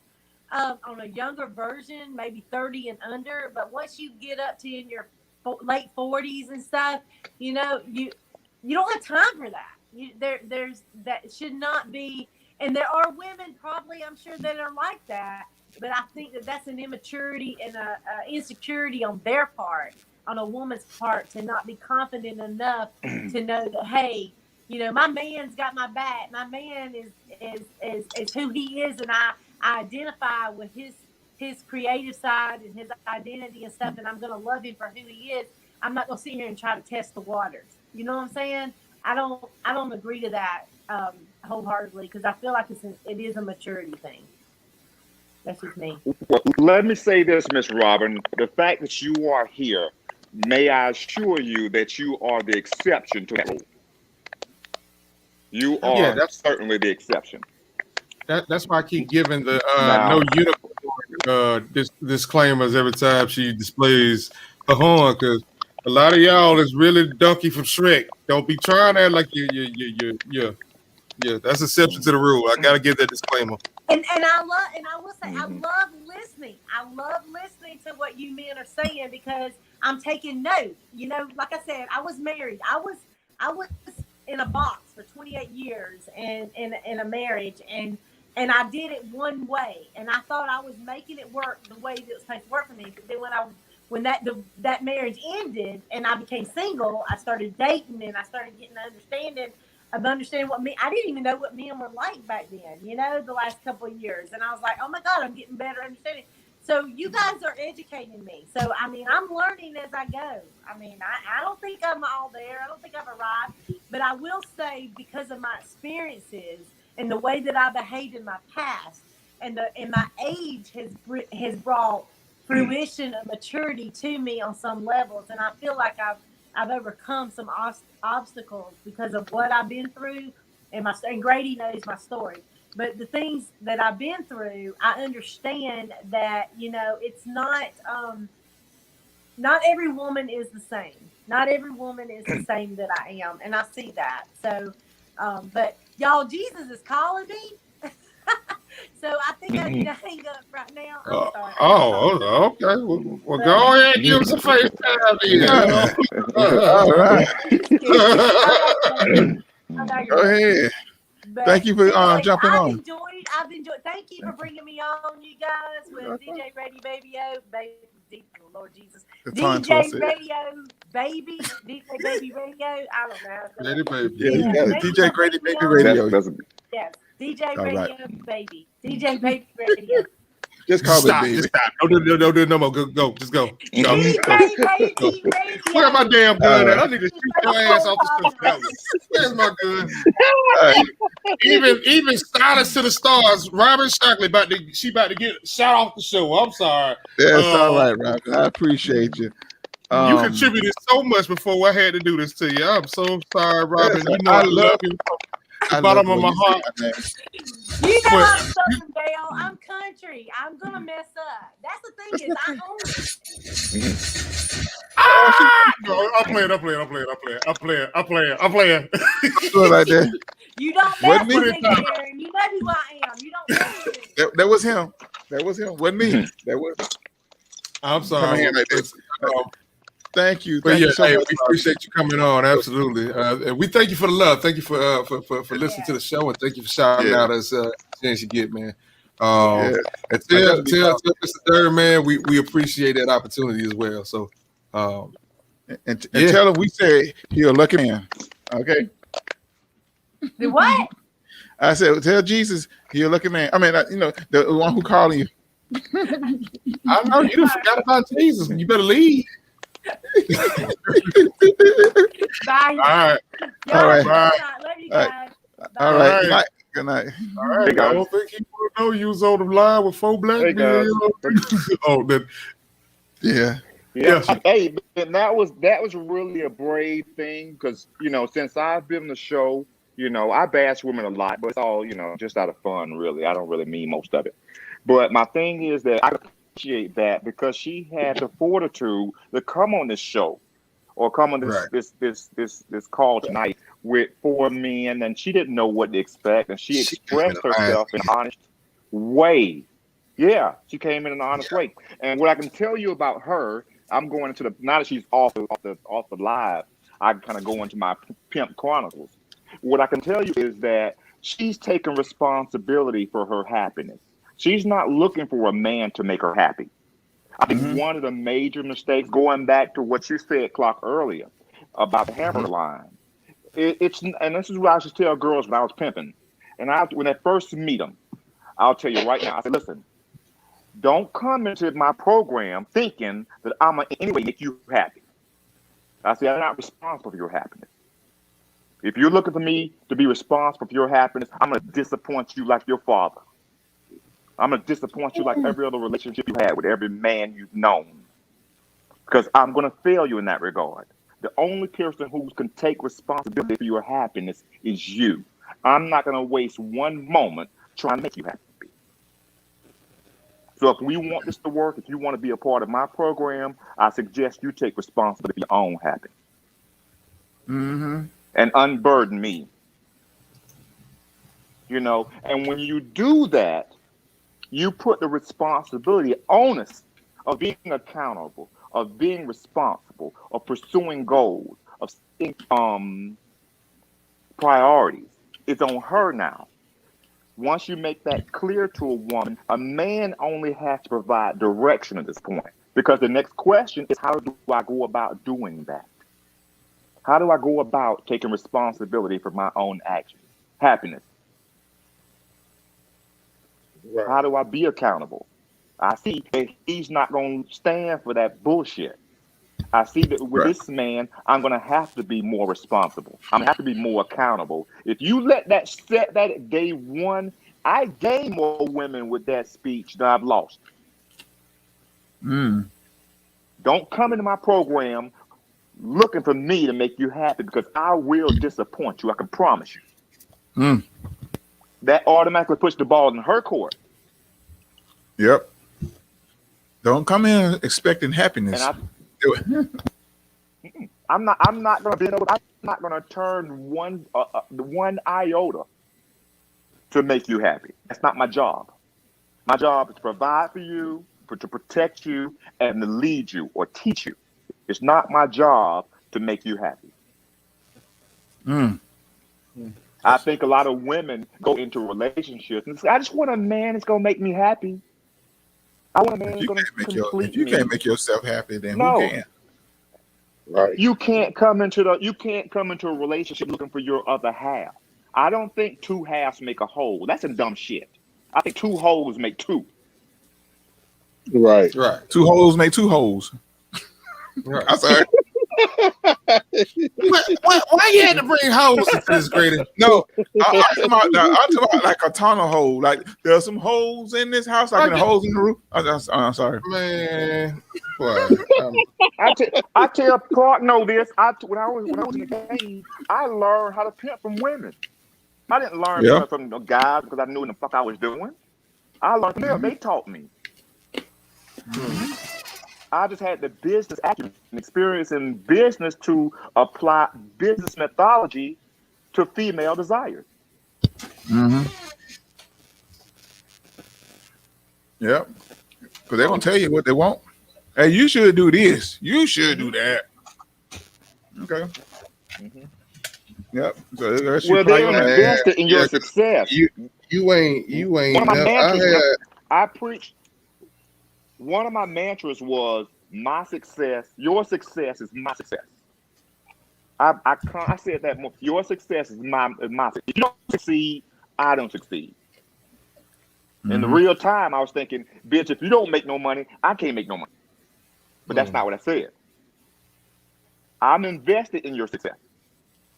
on a younger version, maybe 30 and under. But once you get up to in your late 40s and stuff, you don't have time for that. There's that should not be. And there are women probably, I'm sure, that are like that. But I think that that's an immaturity and a insecurity on their part, on a woman's part, to not be confident enough to know that, hey, my man's got my back. My man is who he is, and I identify with his creative side and his identity and stuff, and I'm going to love him for who he is. I'm not going to sit here and try to test the waters. You know what I'm saying? I don't agree to that wholeheartedly, because I feel like it is a maturity thing. That's just me. Well, let me say this, Miss Robin. The fact that you are here, may I assure you that you are the exception to that rule. You are certainly the exception. That's why I keep giving the no unicorn disclaimers every time she displays her horn, because a lot of y'all is really Donkey from Shrek. Don't be trying that like yeah. That's exception to the rule. I gotta give that disclaimer. And I will say, I love listening. I love listening to what you men are saying, because I'm taking note. Like I said, I was married. I was in a box for 28 years and in a marriage, and I did it one way, and I thought I was making it work the way that it was supposed to work for me. But then when that marriage ended and I became single, I started dating, and I started getting understanding what I didn't even know what men were like back then, the last couple of years. And I was like, oh my God, I'm getting better understanding. So you guys are educating me. So, I'm learning as I go. I don't think I'm all there. I don't think I've arrived. But I will say, because of my experiences and the way that I behaved in my past, and my age has brought fruition of maturity to me on some levels. And I feel like I've overcome some obstacles because of what I've been through, and Grady knows my story. But the things that I've been through, I understand that it's not every woman is the same. Not every woman is the same that I am, and I see that. So, but y'all, Jesus is calling me. So I think I need to hang up right now. I'm sorry. Okay. Well, go ahead and give us a FaceTime. All right. Go ahead. But thank you for jumping on. I've enjoyed. Thank you for bringing me on, you guys, with DJ Brady Baby Lord Jesus. DJ Radio Baby. DJ Baby Radio. I don't know. Lady Baby. Yeah, DJ Grady Baby Radio. Yes. DJ Radio Baby. DJ Baby Radio. Just call it baby. Just stop. Don't do no more. Go. Just go. DJ Baby Radio. Where am my damn gun at? I need to shoot your ass off the stuff. Where's my gun? Even Silence to the Stars, Robin Shockley about to get shot off the show. I'm sorry. That's all right, Robin. I appreciate you. You contributed so much before I had to do this to you. I'm so sorry, Robin. I love you. Bottom of my heart. You know I'm Southern Belle. I'm country. I'm gonna mess up. That's the thing, is I own it. I'm playing. Do it like that. You don't mess with me, Aaron. You know who I am. You don't mess with me. That was him. Wasn't me. That was. I'm sorry. Thank you. But yeah, we appreciate you coming on. Absolutely. And we thank you for the love. Thank you for listening to the show, and thank you for shouting out us chance you get, man. And tell Mr. Durr, man, we appreciate that opportunity as well. So and tell him we said you're a lucky man. Okay. The what? I said, tell Jesus you're a lucky man. I mean, the one who calling you. I know you done forgot about Jesus. You better leave. Bye. All right. Love you guys. All right. Good night. All right. I don't think he would know you was on the line with 4 black men. Yeah. Hey, and that was really a brave thing, because since I've been on the show, I bash women a lot, but it's all just out of fun, really. I don't really mean most of it. But my thing is that I appreciate that, because she had the fortitude to come on this show, or come on this call tonight with 4 men, and she didn't know what to expect, and she expressed herself in an honest way. Yeah, she came in an honest way. And what I can tell you about her, I'm going into the now that she's off the live. I kind of go into my pimp chronicles. What I can tell you is that she's taking responsibility for her happiness. She's not looking for a man to make her happy. I think one of the major mistakes, going back to what you said, Clock, earlier about the hamburger line, it's and this is what I used to tell girls when I was pimping, and when I first meet them, I'll tell you right now. I said, listen, don't come into my program thinking that I'm gonna in any way make you happy. I said, I'm not responsible for your happiness. If you're looking for me to be responsible for your happiness, I'm gonna disappoint you like your father. I'm going to disappoint you like every other relationship you had with every man you've known. Because I'm going to fail you in that regard. The only person who can take responsibility for your happiness is you. I'm not going to waste one moment trying to make you happy. So if we want this to work, if you want to be a part of my program, I suggest you take responsibility for your own happiness. And unburden me. You know, and when you do that, you put the responsibility, onus of being accountable, of being responsible, of pursuing goals, of setting priorities. It's on her now. Once you make that clear to a woman, a man only has to provide direction at this point. Because the next question is, how do I go about doing that? How do I go about taking responsibility for my own actions? Happiness. Right. How do I be accountable? I see that he's not going to stand for that bullshit. I see that with this man, I'm going to have to be more responsible. I'm going to have to be more accountable. If you let that set that at day one, I gain more women with that speech than I've lost. Don't come into my program looking for me to make you happy, because I will disappoint you. I can promise you. That automatically puts the ball in her court. Yep. Don't come in expecting happiness. And I'm not going to be able. I'm not going to turn one iota to make you happy. That's not my job. My job is to provide for you, to protect you, and to lead you or teach you. It's not my job to make you happy. I think a lot of women go into relationships and say, I just want a man that's going to make me happy. I want a man that's going to complete me. If you can't make yourself happy, then no. Who can? Right. You can't come into a relationship looking for your other half. I don't think two halves make a whole. That's some dumb shit. I think two wholes make two. Right. Two holes make two holes. Right. I'm sorry. Why you had to bring hoes into this grading? No, I'm talking about like a tunnel hole. Like there's some holes in this house, like holes in the roof. I'm sorry, man. I tell Clark know this. When I was in the game, I learned how to pimp from women. I didn't learn from the guys because I knew what the fuck I was doing. I learned from them. They taught me. I just had the business acumen and experience in business to apply business methodology to female desires. Yep. Because they're going to tell you what they want. Hey, you should do this. You should do that. Okay. Yep. So well, they're invested in your success. You ain't. I preached. One of my mantras was, my success, your success is my success. I said that more. Your success is my success. If you don't succeed, I don't succeed. In the real time, I was thinking, bitch, if you don't make no money, I can't make no money. But that's not what I said. I'm invested in your success.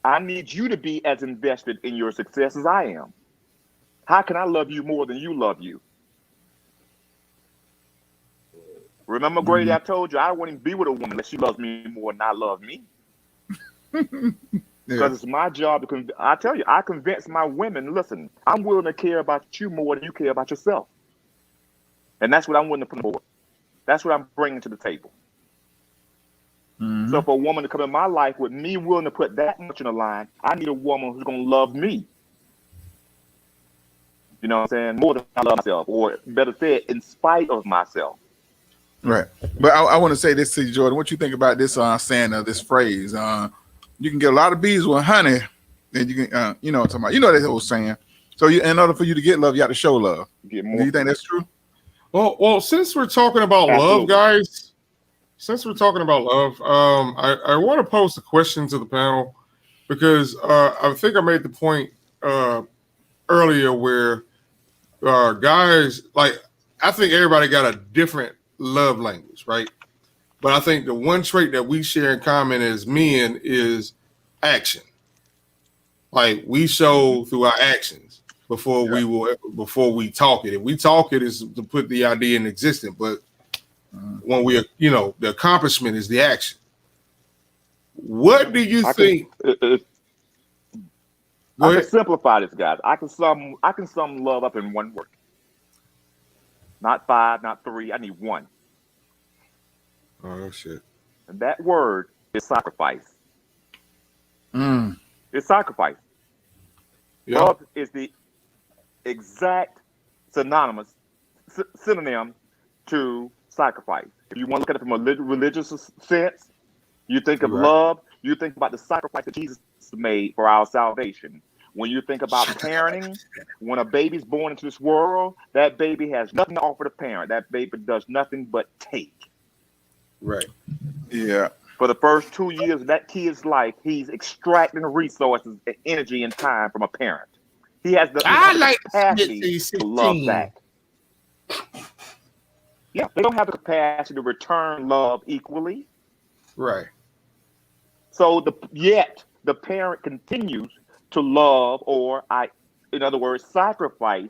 I need you to be as invested in your success as I am. How can I love you more than you love you? Remember, Grady, I told you I wouldn't be with a woman unless she loves me more than I love me. Because it's my job to I tell you, I convince my women, listen, I'm willing to care about you more than you care about yourself. And that's what I'm willing to put forward. That's what I'm bringing to the table. So for a woman to come in my life with me willing to put that much on the line, I need a woman who's going to love me. You know what I'm saying? More than I love myself, or better said, in spite of myself. Right. But I want to say this to you, Jordan. What you think about this saying of this phrase? You can get a lot of bees with honey, and you can, you know what I'm talking about. You know that whole saying. So in order for you to get love, you have to show love. Get more. Do you think that's true? Well, since we're talking about love, guys, I want to pose a question to the panel because I think I made the point earlier where guys, like, I think everybody got a different love language, right? But I think the one trait that we share in common as men is action. Like, we show through our actions before we talk it. If we talk it, is to put the idea in existence. But when we, the accomplishment is the action. What do you think? I can simplify this, guys. I can sum love up in one word. Not 5, not 3. I need 1. Oh shit! And that word is sacrifice. It's sacrifice. Yep. Love is the exact synonym to sacrifice. If you want to look at it from a religious sense, you think of love, you think about the sacrifice that Jesus made for our salvation. When you think about parenting, when a baby's born into this world, that baby has nothing to offer the parent. That baby does nothing but take. Right. Yeah. For the first 2 years of that kid's life, he's extracting resources, energy, and time from a parent. He has the capacity to love back. Yeah, they don't have the capacity to return love equally. Right. So the parent continues to love, or in other words, sacrifice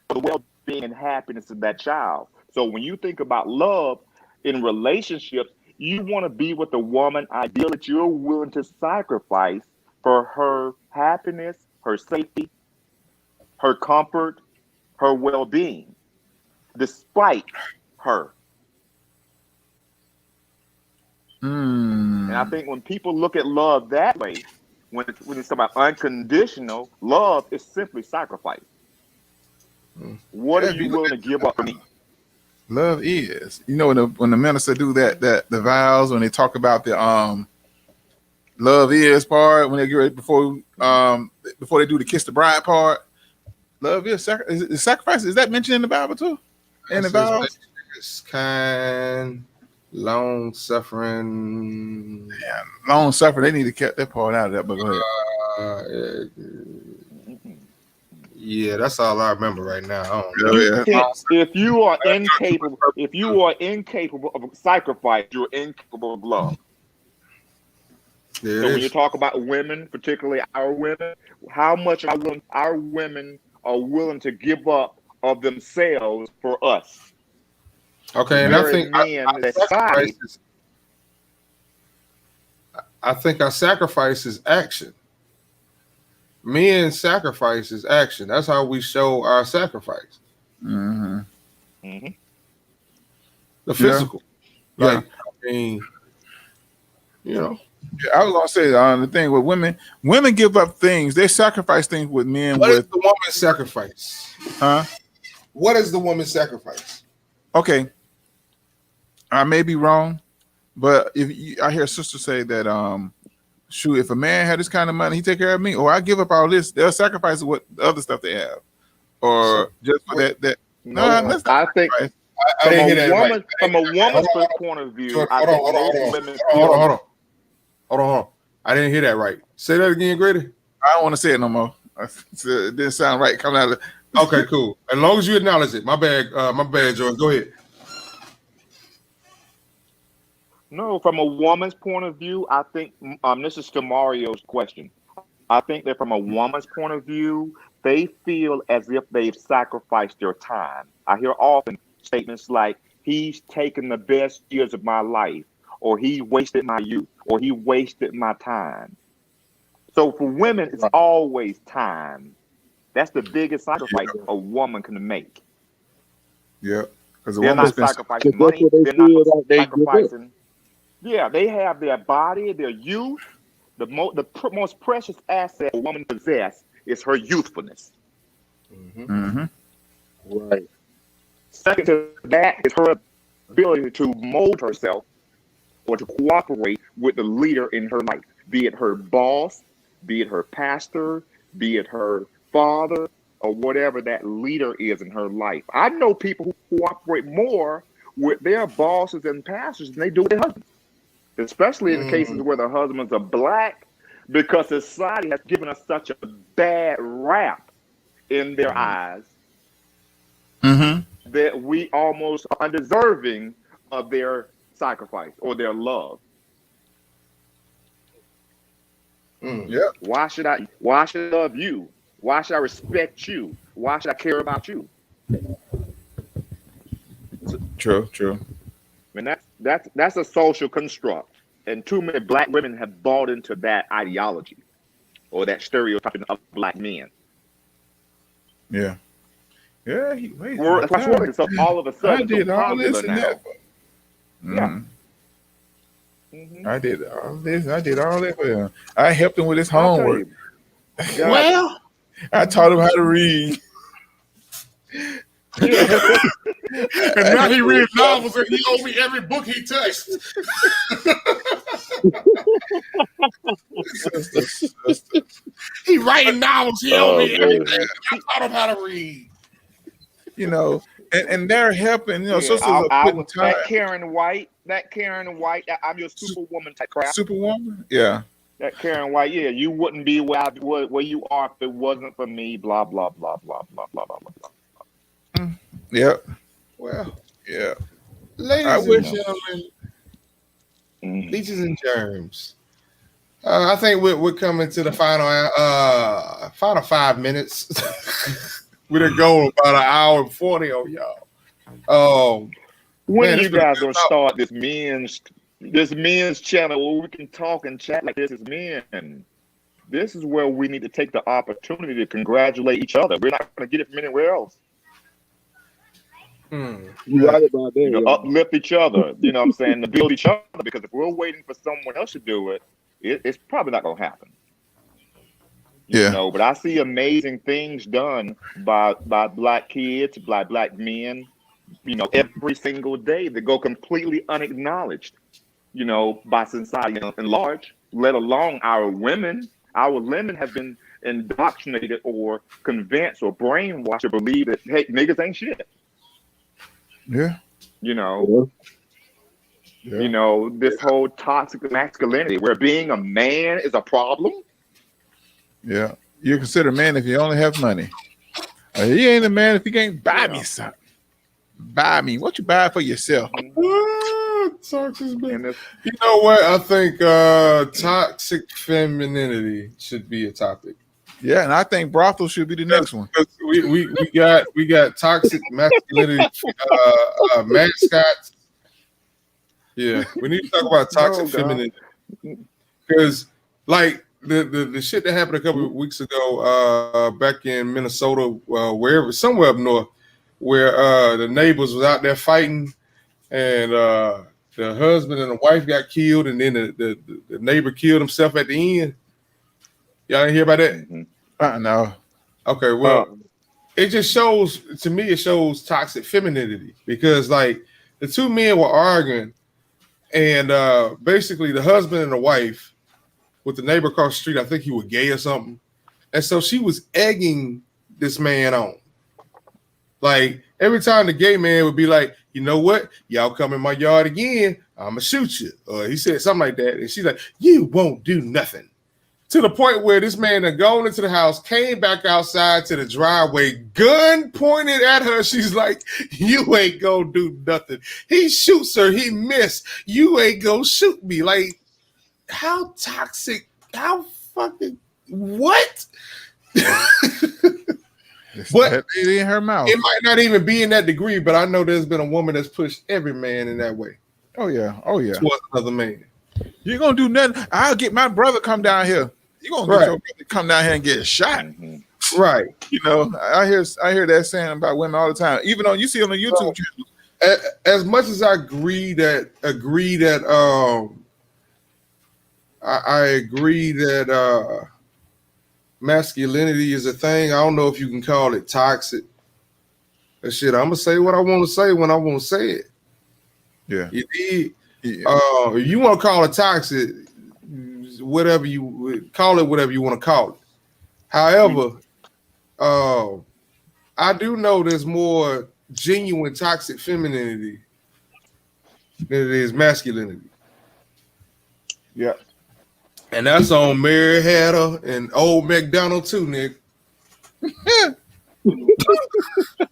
for the well-being and happiness of that child. So when you think about love in relationships, you want to be with a woman, ideal that you're willing to sacrifice for her happiness, her safety, her comfort, her well-being, despite her. And I think when people look at love that way, when it's about unconditional, love is simply sacrifice. What are you willing to give up for me? Love is, when the minister do that the vows, when they talk about the love is part, when they get ready before they do the kiss the bride part, love is sacrifice. Is that mentioned in the Bible too? In the vows, it's kind, long suffering. Yeah, long suffering. They need to cut that part out of that. But go ahead. Yeah, that's all I remember right now. If you are incapable of sacrifice, you're incapable of love. So when you talk about women, particularly our women, how much our women are willing to give up of themselves for us? Okay, and I think our sacrifice is action. Men sacrifice is action. That's how we show our sacrifice. The physical. Yeah. I was gonna say the thing with women give up things. They sacrifice things with men. What is the woman's sacrifice? Huh? What is the woman's sacrifice? Okay, I may be wrong, but I hear a sister say that if a man had this kind of money, he take care of me, or I give up all this, they'll sacrifice what the other stuff they have, or just for that. No, that's not. I think from a woman's point of view, I think most women. Hold on. I didn't hear that right. Say that again, Grady. I don't want to say it no more. It didn't sound right coming out of. Okay, cool. As long as you acknowledge it. My bad, Jordan. Go ahead. No, from a woman's point of view, I think this is to Mario's question. I think that from a woman's point of view, they feel as if they've sacrificed their time. I hear often statements like, he's taken the best years of my life, or he wasted my youth, or he wasted my time. So for women, it's always time. That's the biggest sacrifice a woman can make. Yeah, because they're not sacrificing money. They're not sacrificing. Yeah, they have their body, their youth. The most precious asset a woman possesses is her youthfulness. Right. Second to that is her ability to mold herself or to cooperate with the leader in her life, be it her boss, be it her pastor, be it her father, or whatever that leader is in her life. I know people who cooperate more with their bosses and pastors than they do with their husbands, especially in cases where the husbands are black, because society has given us such a bad rap in their eyes that we almost are undeserving of their sacrifice or their love. Yeah. Why should I love you? Why should I respect you? Why should I care about you? True. And that's a social construct. And too many black women have bought into that ideology or that stereotyping of black men. Yeah. Yeah. So all of a sudden, I did all this and now. that. Yeah. I did all this. I did all that for him. I helped him with his homework. Well, I taught him how to read. And now he reads novels and he owes me every book he touched. He writing novels, he owes me everything. I taught him how to read. You know, and they're helping. You know, sisters are putting time. That Karen White, I'm your superwoman type crap. Superwoman, yeah. That Karen White, yeah, you wouldn't be where you are if it wasn't for me. Blah blah blah blah blah blah blah blah. Yep. Well, yeah. Ladies and gentlemen, leeches and germs. I think we're coming to the final 5 minutes. We're going about an hour and 40 on y'all. When are you guys gonna start this men's channel where we can talk and chat like this as men? This is where we need to take the opportunity to congratulate each other. We're not gonna get it from anywhere else. You right about that. Uplift each other, you know what I'm saying, to build each other, because if we're waiting for someone else to do it, it's probably not gonna happen. You know, but I see amazing things done by black kids, by black men, you know, every single day that go completely unacknowledged, you know, by society at large, let alone our women. Our women have been indoctrinated or convinced or brainwashed to believe that, hey, niggas ain't shit. Yeah. You know, you know, this whole toxic masculinity where being a man is a problem. Yeah. You're considered a man if you only have money. He ain't a man if he can't buy me something. Buy me. What you buy for yourself? Toxic, you know what? I think toxic femininity should be a topic. Yeah, and I think brothel should be the next one. We got toxic masculinity mascots. Yeah, we need to talk about toxic femininity, because like the shit that happened a couple of weeks ago back in Minnesota, wherever, somewhere up north, where the neighbors was out there fighting, and the husband and the wife got killed, and then the neighbor killed himself at the end. Y'all didn't hear about that? No. Okay, well, it just shows, to me, it shows toxic femininity, because like the two men were arguing, and basically the husband and the wife, with the neighbor across the street, I think he was gay or something, and so she was egging this man on. Like every time the gay man would be like, you know what, y'all come in my yard again, I'ma shoot you. Or he said something like that, and she's like, you won't do nothing. To the point where this man had gone into the house, came back outside to the driveway, gun pointed at her. She's like, you ain't gonna do nothing. He shoots her, he missed. You ain't gonna shoot me. Like, how toxic, how fucking, what? But it in her mouth. It might not even be in that degree, but I know there's been a woman that's pushed every man in that way. Oh yeah. Towards another man. You gonna do nothing. I'll get my brother come down here. You gonna get your brother come down here and get shot. Right. You know, I hear that saying about women all the time. Even though you see on the YouTube channel. As much as I agree that I agree that masculinity is a thing. I don't know if you can call it toxic. But shit, I'm gonna say what I want to say when I want to say it. Yeah. You did. Yeah. You want to call it toxic, whatever you call it, whatever you want to call it. However, I do know there's more genuine toxic femininity than it is masculinity. Yeah. And that's on Mary Hatter and Old McDonald too, Nick.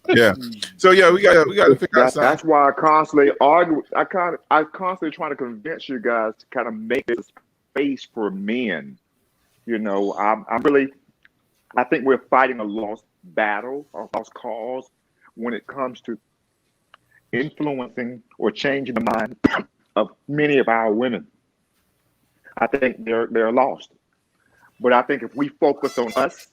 Yeah. So yeah, we got to figure out something. That's why I constantly argue. I constantly trying to convince you guys to kind of make this space for men. You know, I think we're fighting a lost battle, a lost cause when it comes to influencing or changing the mind of many of our women. I think they're lost. But I think if we focus on us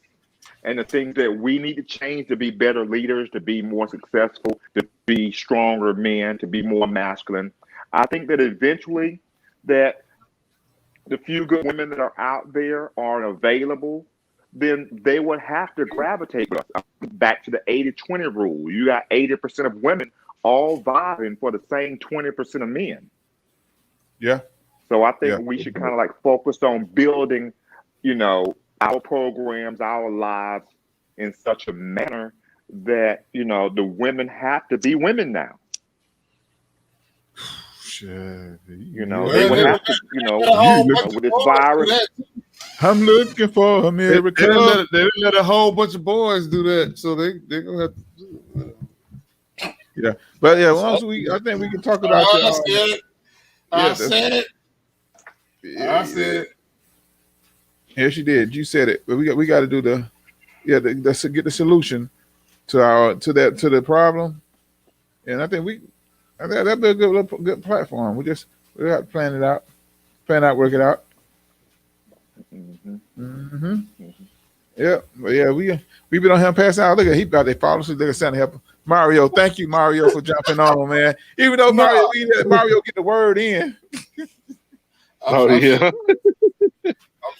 and the things that we need to change to be better leaders, to be more successful, to be stronger men, to be more masculine, I think that eventually that the few good women that are out there aren't available, then they would have to gravitate with us. Back to the 80-20 rule. You got 80% of women all vying for the same 20% of men. Yeah. So I think we should kind of like focus on building, you know, our programs, our lives in such a manner that, you know, the women have to be women now. Shit. You know, they would have to, you know, with this virus. I'm looking for a miracle. They let a whole bunch of boys do that, so they're gonna have to do it. Yeah, but yeah, once I think we can talk about I said it. I said it. Yeah, she did. You said it. But we got to do let's get the solution to the problem. And I think that'd be a good platform. We got to plan out, work it out. Yeah, but yeah, we've been on him passing out. Look at he about to fall asleep. Look at Santa help him. Mario, thank you, Mario, for jumping on, man. Even though Mario get the word in. I'm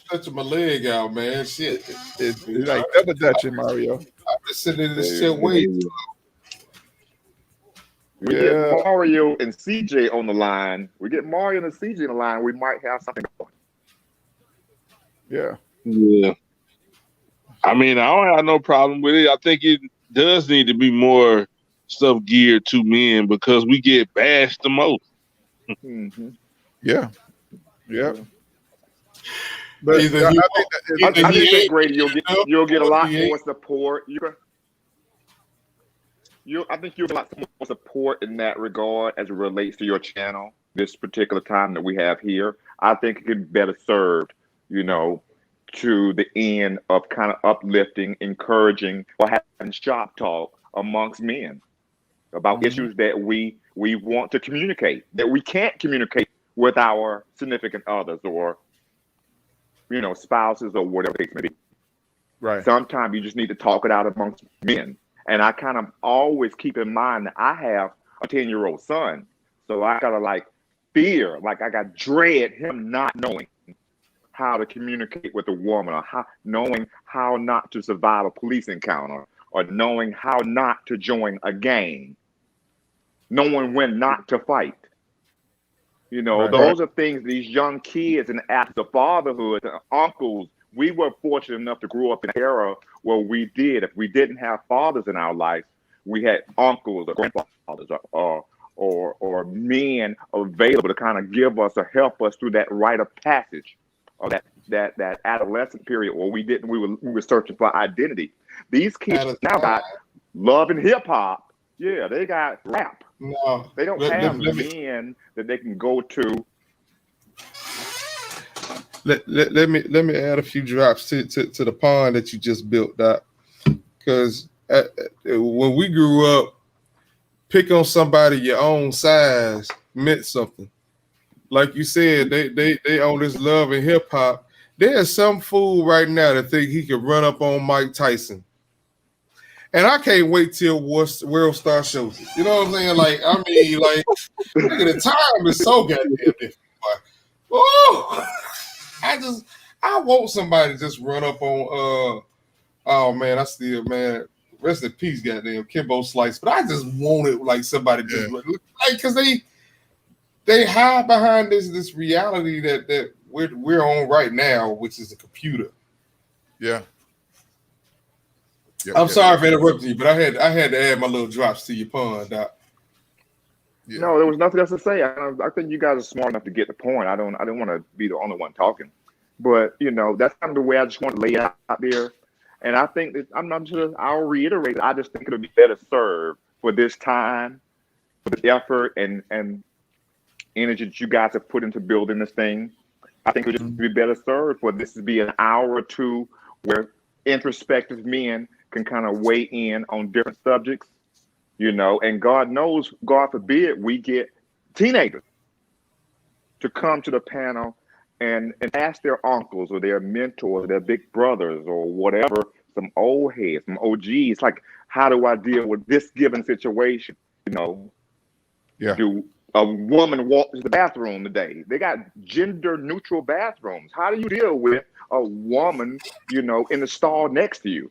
stretching my leg out, man. Shit, it's like double dutching, Mario. I've been sitting in this shit waiting. We get Mario and CJ on the line. We might have something going. Yeah. Yeah. I mean, I don't have no problem with it. I think it does need to be more stuff geared to men because we get bashed the most. Mm-hmm. Yeah. But I think Grady, you'll get a lot more support. I think you'll get a lot more support in that regard as it relates to your channel. This particular time that we have here, I think it could be better served, you know, to the end of kind of uplifting, encouraging, or having shop talk amongst men about issues that we want to communicate, that we can't communicate with our significant others or, you know, spouses or whatever the case may be. Right. Sometimes you just need to talk it out amongst men. And I kind of always keep in mind that I have a 10-year-old son. So I gotta like fear, like I got dread him not knowing how to communicate with a woman, or knowing how not to survive a police encounter, or knowing how not to join a gang, knowing when not to fight. You know, those are things these young kids and after fatherhood, and uncles, we were fortunate enough to grow up in an era where we did. If we didn't have fathers in our life, we had uncles or grandfathers or men available to kind of give us or help us through that rite of passage or that adolescent period where we were searching for identity. These kids now got love and hip hop. Yeah, they got rap. No, they don't have men that they can go to. Let me add a few drops to the pond that you just built, Doc. Because when we grew up, pick on somebody your own size meant something. Like you said, they own this love and hip hop. There's some fool right now that think he can run up on Mike Tyson. And I can't wait till World Star shows it. You know what I'm saying? Like, I mean, like, look at the time is so goddamn different. Like, oh, I want somebody to just run up on oh man, rest in peace, goddamn Kimbo Slice. But I just want it like somebody just like because they hide behind this reality that we're on right now, which is a computer. Yeah. I'm sorry for interrupting you, but I had to add my little drops to your pun, Doc. Yeah. No, there was nothing else to say. I think you guys are smart enough to get the point. I don't want to be the only one talking, but that's kind of the way I just want to lay it out there. And I think that I'm not sure. I'll reiterate. I just think it'll be better served for this time, for the effort and energy that you guys have put into building this thing. I think it'll just be better served for this to be an hour or two where introspective men can kind of weigh in on different subjects, and God knows, God forbid, we get teenagers to come to the panel and ask their uncles or their mentors, their big brothers or whatever, some old heads, some OGs, like, how do I deal with this given situation? Yeah. Do a woman walk to the bathroom today? They got gender neutral bathrooms. How do you deal with a woman, in the stall next to you?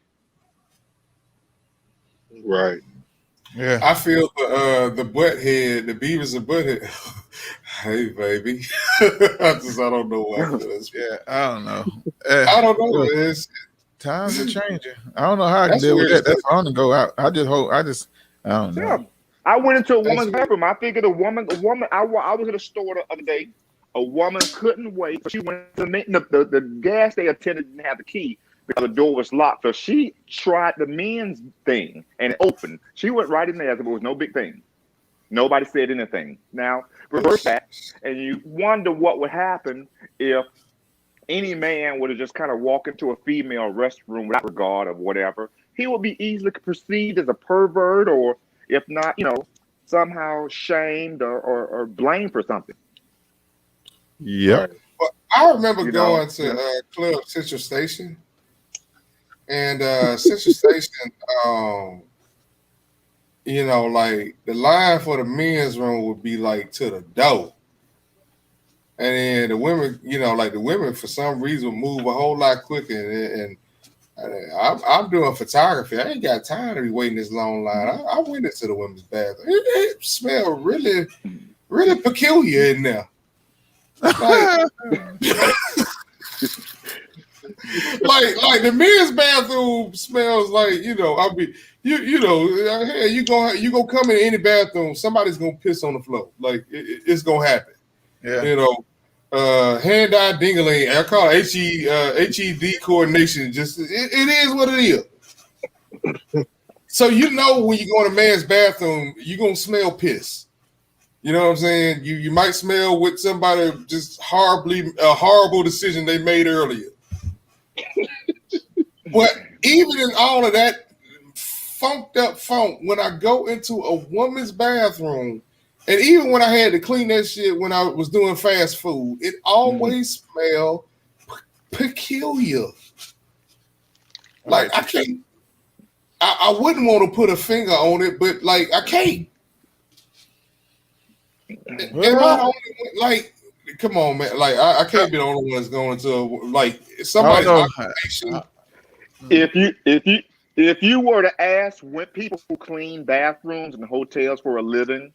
Right. Yeah. I feel the butthead, the Beavis and Butthead. Hey, baby. I don't know why. Yeah, I don't know. I don't know. Times are changing. I don't know how I can deal with that. That's why I'm gonna go out. I don't know. Yeah. I went into a woman's bathroom. I figured a woman. I was at a store the other day. A woman couldn't wait. So she went to the gas they attendant didn't have the key because the door was locked. So she tried the men's thing and it opened. She went right in there as if it was no big thing. Nobody said anything. Now, reverse that, and you wonder what would happen if any man would have just kind of walked into a female restroom without regard of whatever. He would be easily perceived as a pervert, or if not, somehow shamed or blamed for something. Yeah. Well, I remember going to Club Central Station, and Central Station, like the line for the men's room would be like to the door. And then the women, the women for some reason move a whole lot quicker. And I'm doing photography. I ain't got time to be waiting this long line. I went into the women's bathroom. It smelled really, really peculiar in there. Like, like the men's bathroom smells like, hey, you gonna come in any bathroom, somebody's gonna piss on the floor. Like it's gonna happen. Yeah. Hand-eye dingling. I call it HED coordination. Just it is what it is. So when you go in a man's bathroom, you're gonna smell piss. You know what I'm saying? You might smell with somebody just horrible decision they made earlier. But even in all of that funked up funk, when I go into a woman's bathroom, and even when I had to clean that shit when I was doing fast food, it always smelled peculiar. Like I can't, I wouldn't want to put a finger on it, but like I can't. Am I the only one? Like, come on, man. Like I can't be the only one that's going to like somebody's occupation. If you were to ask when people who clean bathrooms and hotels for a living,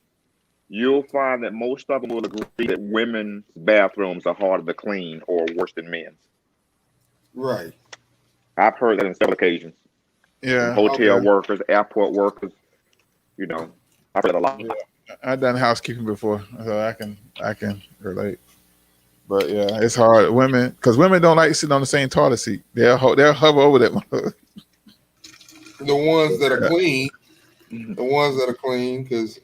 you'll find that most of them will agree that women's bathrooms are harder to clean or worse than men's. Right. I've heard that on several occasions. Yeah. Hotel workers, airport workers, I've heard a lot. Yeah. I've done housekeeping before, so I can relate. But yeah, it's hard. Because women don't like sitting on the same toilet seat. They'll hover over that. The ones that are clean, because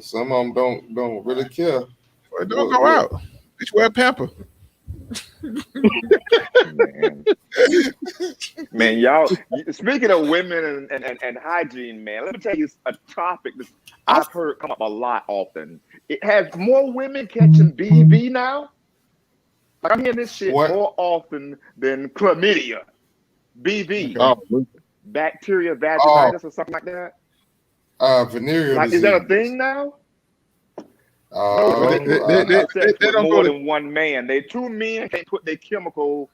some of them don't really care. Well, don't go out. Just wear a pamper. Man, y'all. Speaking of women and hygiene, man, let me tell you a topic that I've heard come up a lot often. It has more women catching BV now. Like I'm hearing this shit more often than chlamydia, BV, bacteria vaginitis or something like that. Venereal disease. Is that a thing now? They don't more than one man. Two men can't put their chemical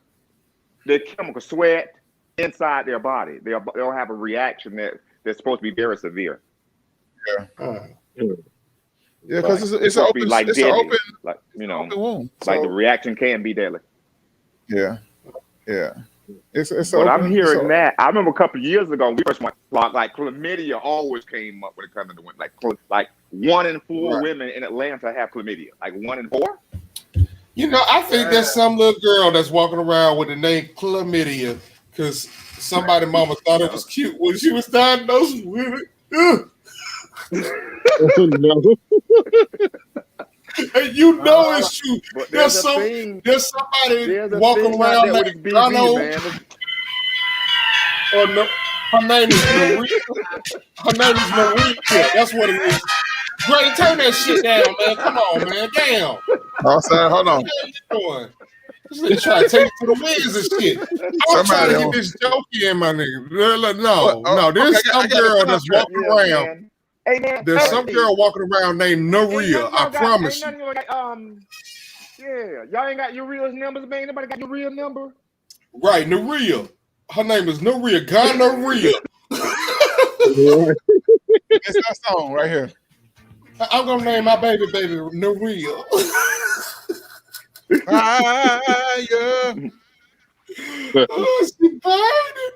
sweat inside their body. They'll have a reaction that's supposed to be very severe. Yeah. Yeah, because it's an open, like it's deadly. an open, like open wound. Like So, the reaction can be deadly. yeah. It's But open, I'm hearing that. I remember a couple of years ago, we first went like chlamydia always came up when it comes to the women. Like 1 in 4 women in Atlanta have chlamydia. Like 1 in 4. You know, I think there's some little girl that's walking around with the name chlamydia because somebody mama thought it was cute when she was diagnosed with it. No. And you know it's true. But There's somebody walking around with his BV, man. Or no, her name is Maria. Her name is Maria. That's what it is. Grady, turn that shit down, man. Come on, man. Damn. Oh, sorry, hold on. What are you doing? This nigga trying to take it to the winds and shit. I'm trying to get this joke in, my nigga. No. There's some girl that's walking around. Hey, man, There's some girl walking around named Naria. I promise you. Yeah, y'all ain't got your real numbers, man. Nobody got your real number. Right, Naria. Her name is Naria. Gonorrhea. It's that song right here. I'm gonna name my baby Naria. Oh, she burning.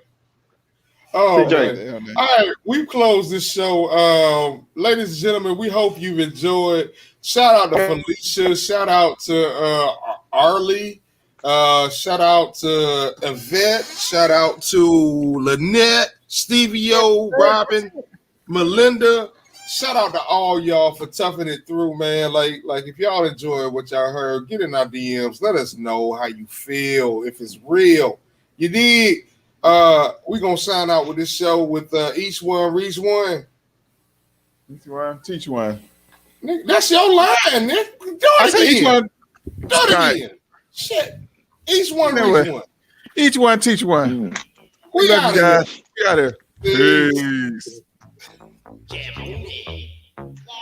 Oh, man. All right, we've closed this show. Ladies and gentlemen, we hope you've enjoyed. Shout out to Felicia. Shout out to Arlie. Shout out to Yvette. Shout out to Lynette, Stevie-O, Robin, Melinda. Shout out to all y'all for toughing it through, man. Like if y'all enjoy what y'all heard, get in our DMs. Let us know how you feel, if it's real. You dig? We're gonna sign out with this show with each one reach one. Each one, teach one. That's your line, Nick. Do it again. Each one. Do it again. Shit. Each one reach one. Each one teach one. We love you guys. We out here. Peace. Peace.